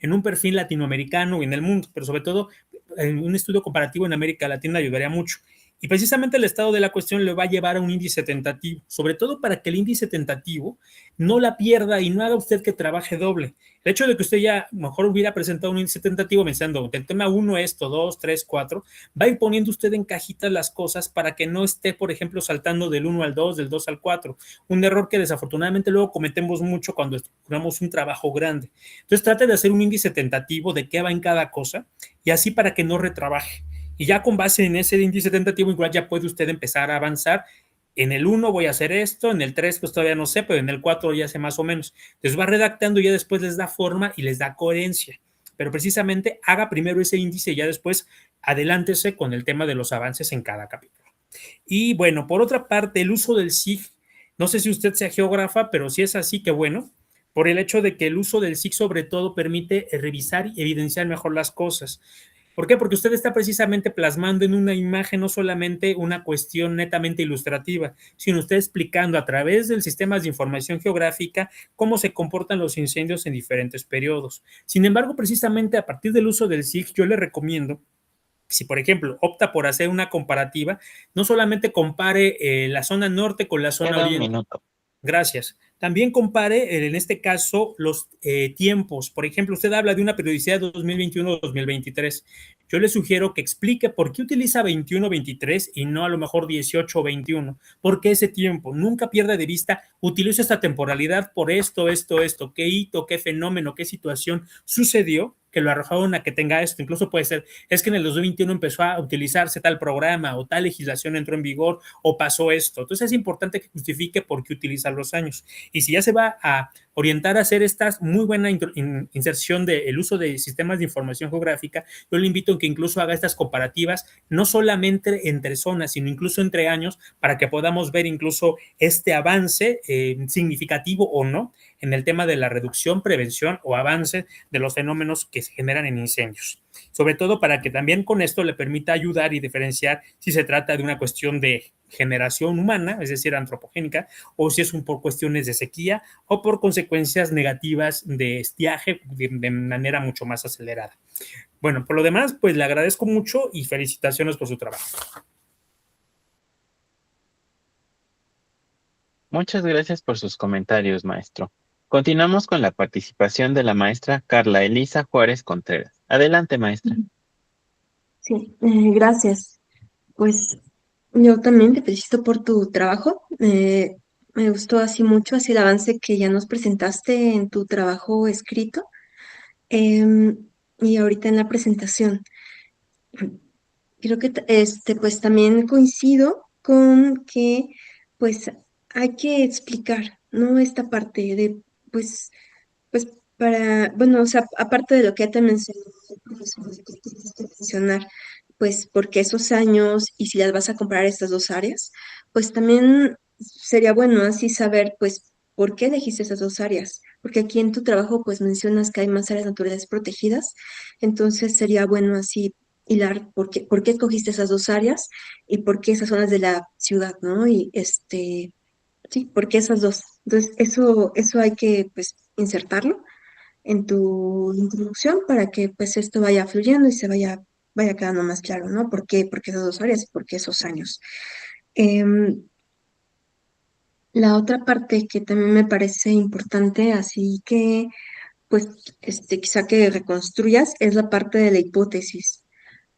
en un perfil latinoamericano y en el mundo, pero sobre todo en un estudio comparativo en América Latina ayudaría mucho. Y precisamente el estado de la cuestión le va a llevar a un índice tentativo, sobre todo para que el índice tentativo no la pierda y no haga usted que trabaje doble. El hecho de que usted ya mejor hubiera presentado un índice tentativo mencionando el tema 1, esto, 2, 3, 4, va a ir poniendo usted en cajitas las cosas para que no esté, por ejemplo, saltando del 1 al 2, del 2 al 4. Un error que desafortunadamente luego cometemos mucho cuando estructuramos un trabajo grande. Entonces trate de hacer un índice tentativo de qué va en cada cosa y así para que no retrabaje. Y ya con base en ese índice tentativo, igual ya puede usted empezar a avanzar. En el 1 voy a hacer esto, en el 3 pues todavía no sé, pero en el 4 ya sé más o menos. Entonces va redactando y ya después les da forma y les da coherencia. Pero precisamente haga primero ese índice y ya después adelántese con el tema de los avances en cada capítulo. Y bueno, por otra parte, el uso del SIG. No sé si usted sea geógrafa, pero si es así, qué bueno, por el hecho de que el uso del SIG sobre todo permite revisar y evidenciar mejor las cosas. ¿Por qué? Porque usted está precisamente plasmando en una imagen no solamente una cuestión netamente ilustrativa, sino usted explicando a través del sistema de información geográfica cómo se comportan los incendios en diferentes periodos. Sin embargo, precisamente a partir del uso del SIG, yo le recomiendo, si por ejemplo opta por hacer una comparativa, no solamente compare la zona norte con la zona Queda un oriente. minuto. Gracias. También compare, en este caso, los tiempos. Por ejemplo, usted habla de una periodicidad 2021-2023. Yo le sugiero que explique por qué utiliza 21-23 y no a lo mejor 18-21. ¿Por qué ese tiempo? Nunca pierda de vista, utilizo esta temporalidad por esto, qué hito, qué fenómeno, qué situación sucedió que lo arrojaron a que tenga esto. Incluso puede ser, es que en el 2021 empezó a utilizarse tal programa o tal legislación entró en vigor o pasó esto. Entonces es importante que justifique por qué utiliza los años. Y si ya se va a orientar a hacer esta muy buena inserción del uso de sistemas de información geográfica, yo le invito a que incluso haga estas comparativas, no solamente entre zonas, sino incluso entre años, para que podamos ver incluso este avance significativo o no en el tema de la reducción, prevención o avance de los fenómenos que se generan en incendios. Sobre todo para que también con esto le permita ayudar y diferenciar si se trata de una cuestión de generación humana, es decir, antropogénica, o si es por cuestiones de sequía o por consecuencias negativas de estiaje de manera mucho más acelerada. Bueno, por lo demás, pues le agradezco mucho y felicitaciones por su trabajo. Muchas gracias por sus comentarios, maestro. Continuamos con la participación de la maestra Carla Elisa Juárez Contreras. Adelante, maestra. Sí, gracias. Pues yo también te felicito por tu trabajo. Me gustó así mucho así el avance que ya nos presentaste en tu trabajo escrito y ahorita en la presentación. Creo que pues también coincido con que pues hay que explicar, ¿no? Esta parte de pues para, bueno, o sea, aparte de lo que ya te mencioné, que tienes que mencionar, pues porque esos años y si las vas a comparar estas dos áreas, pues también sería bueno así saber, pues, por qué elegiste esas dos áreas, porque aquí en tu trabajo, pues, mencionas que hay más áreas naturales protegidas, entonces sería bueno así hilar por qué escogiste esas dos áreas y por qué esas zonas de la ciudad, ¿no? Y sí, por qué esas dos. Entonces, eso hay que, pues, insertarlo en tu introducción para que pues esto vaya fluyendo y vaya quedando más claro, ¿no? ¿Por qué esas dos áreas y por qué esos años? La otra parte que también me parece importante, así que pues quizá que reconstruyas, es la parte de la hipótesis,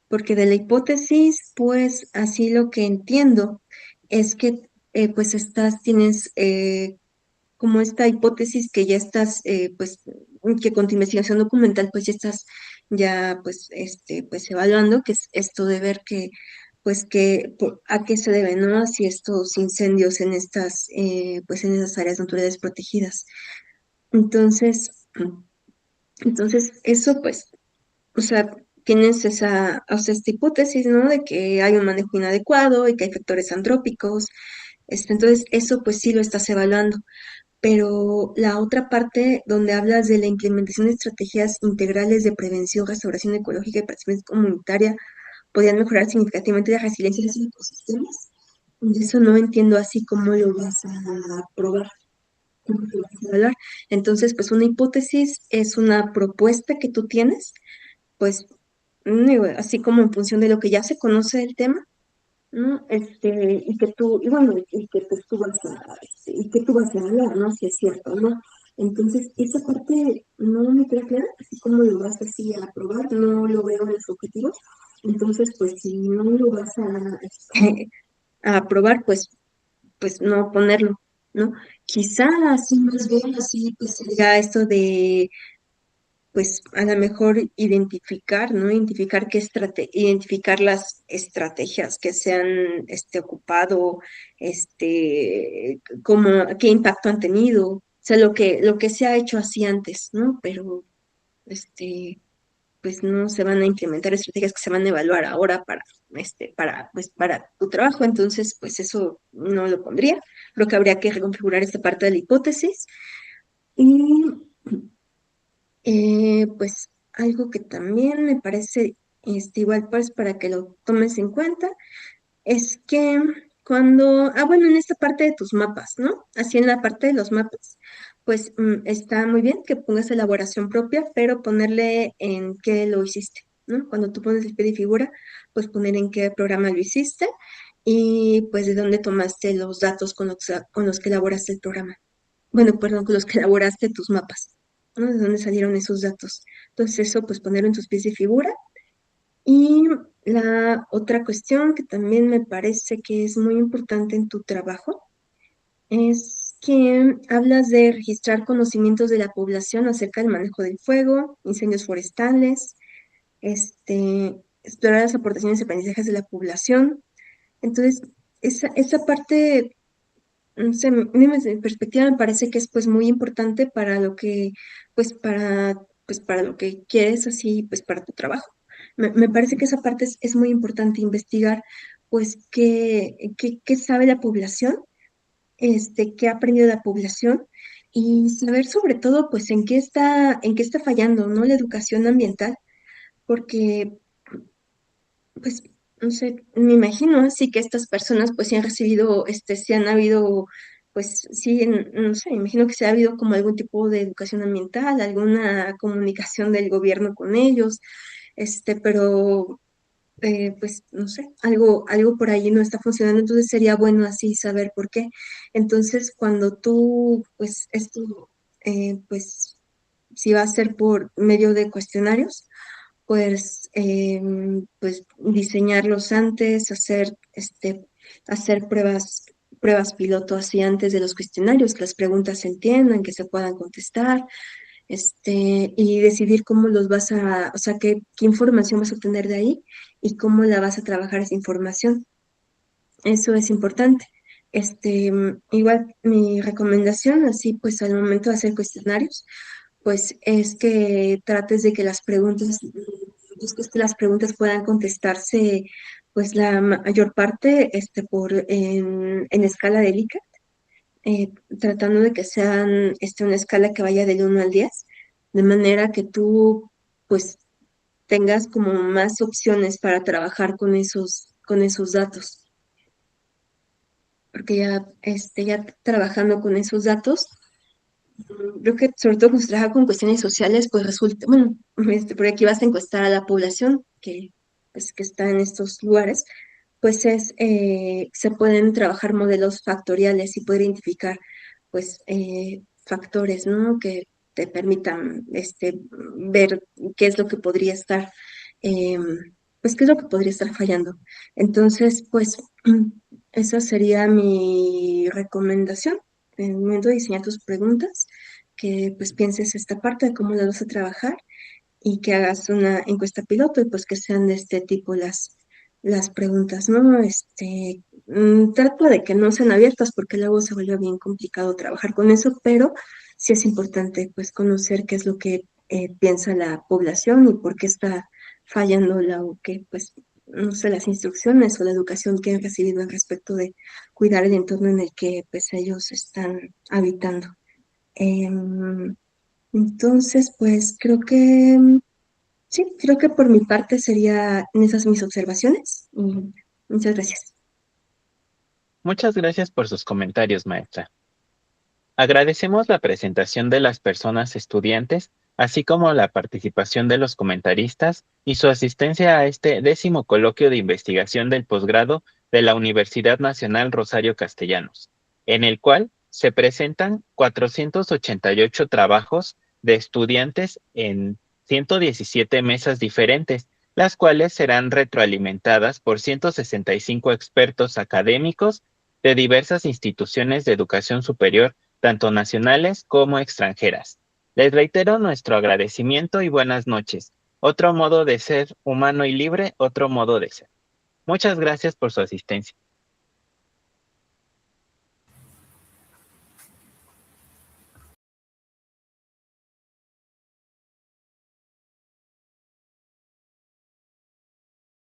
porque de la hipótesis, pues así lo que entiendo es que pues tienes como esta hipótesis que ya estás, pues, que con tu investigación documental, pues ya estás pues, pues evaluando, que es esto de ver pues, a qué se debe, ¿no? Si estos incendios en pues, en esas áreas naturales protegidas. Entonces, eso, pues, o sea, tienes o sea, esta hipótesis, ¿no? De que hay un manejo inadecuado y que hay factores antrópicos. Entonces, eso, pues, sí lo estás evaluando, pero la otra parte donde hablas de la implementación de estrategias integrales de prevención, restauración ecológica y participación comunitaria podrían mejorar significativamente la resiliencia de los ecosistemas. De eso no entiendo así cómo lo vas a probar, cómo lo vas a evaluar. Entonces, pues una hipótesis es una propuesta que tú tienes, pues digo, así como en función de lo que ya se conoce del tema, ¿no? Y bueno, y que pues tú vas a hablar, ¿no? Si es cierto, ¿no? Entonces, esa parte no me queda clara, así como lo vas así a probar, no lo veo en los objetivos. Entonces, pues si no lo vas a probar, pues no ponerlo, ¿no? Quizá así más bien, así pues sería esto de pues a lo mejor identificar, ¿no? Identificar las estrategias que se han ocupado, qué impacto han tenido, o sea, lo que se ha hecho así antes, ¿no? Pero pues no se van a implementar estrategias que se van a evaluar ahora pues para tu trabajo, entonces pues eso no lo pondría. Creo que habría que reconfigurar esta parte de la hipótesis. Y pues algo que también me parece igual pues para que lo tomes en cuenta es que bueno, en esta parte de tus mapas, ¿no? Así en la parte de los mapas, pues está muy bien que pongas elaboración propia, pero ponerle en qué lo hiciste, ¿no? Cuando tú pones el pie de figura, pues poner en qué programa lo hiciste y pues de dónde tomaste los datos con los que elaboraste el programa. Bueno, perdón, con los que elaboraste tus mapas, ¿no? De dónde salieron esos datos. Entonces eso, pues ponerlo en tus pies de figura. Y la otra cuestión que también me parece que es muy importante en tu trabajo es que hablas de registrar conocimientos de la población acerca del manejo del fuego, incendios forestales, explorar las aportaciones y aprendizajes de la población. Entonces, esa parte, no sé, desde mi perspectiva me parece que es pues muy importante para lo que, para lo que quieres así, pues para tu trabajo. Me parece que esa parte es muy importante investigar, pues, qué sabe la población, qué ha aprendido la población y saber sobre todo, pues, en qué está fallando, ¿no? La educación ambiental, porque pues, no sé, me imagino así que estas personas pues sí han recibido, sí han habido, pues sí, no sé, me imagino que sí ha habido como algún tipo de educación ambiental, alguna comunicación del gobierno con ellos, pero pues no sé, algo por ahí no está funcionando, entonces sería bueno así saber por qué. Entonces, cuando tú, pues esto, pues si va a ser por medio de cuestionarios, pues diseñarlos antes, hacer pruebas piloto así antes de los cuestionarios, que las preguntas se entiendan, que se puedan contestar, y decidir cómo los o sea, qué información vas a obtener de ahí y cómo la vas a trabajar esa información. Eso es importante. Igual mi recomendación, así pues al momento de hacer cuestionarios, pues es que trates de que busques que las preguntas puedan contestarse, pues la mayor parte, en escala de Likert, tratando de que sean, una escala que vaya del 1 al 10, de manera que tú, pues, tengas como más opciones para trabajar con esos datos. Porque ya trabajando con esos datos, creo que sobre todo cuando se trabaja con cuestiones sociales, pues resulta, bueno, por aquí vas a encuestar a la población que está en estos lugares, pues se pueden trabajar modelos factoriales y poder identificar, pues, factores, ¿no? Que te permitan, ver qué es lo que podría estar, qué es lo que podría estar fallando. Entonces, pues, esa sería mi recomendación. En el momento de diseñar tus preguntas, que pues pienses esta parte de cómo la vas a trabajar y que hagas una encuesta piloto y pues que sean de este tipo las preguntas, ¿no? Trato de que no sean abiertas porque luego se vuelve bien complicado trabajar con eso, pero sí es importante pues conocer qué es lo que piensa la población y por qué está fallando o que pues no sé, las instrucciones o la educación que han recibido al respecto de cuidar el entorno en el que pues ellos están habitando. Entonces, pues sí, creo que por mi parte serían esas mis observaciones. Muchas gracias. Muchas gracias por sus comentarios, maestra. Agradecemos la presentación de las personas estudiantes, así como la participación de los comentaristas y su asistencia a este 10º coloquio de investigación del posgrado de la Universidad Nacional Rosario Castellanos, en el cual se presentan 488 trabajos de estudiantes en 117 mesas diferentes, las cuales serán retroalimentadas por 165 expertos académicos de diversas instituciones de educación superior, tanto nacionales como extranjeras. Les reitero nuestro agradecimiento y buenas noches. Otro modo de ser humano y libre, otro modo de ser. Muchas gracias por su asistencia.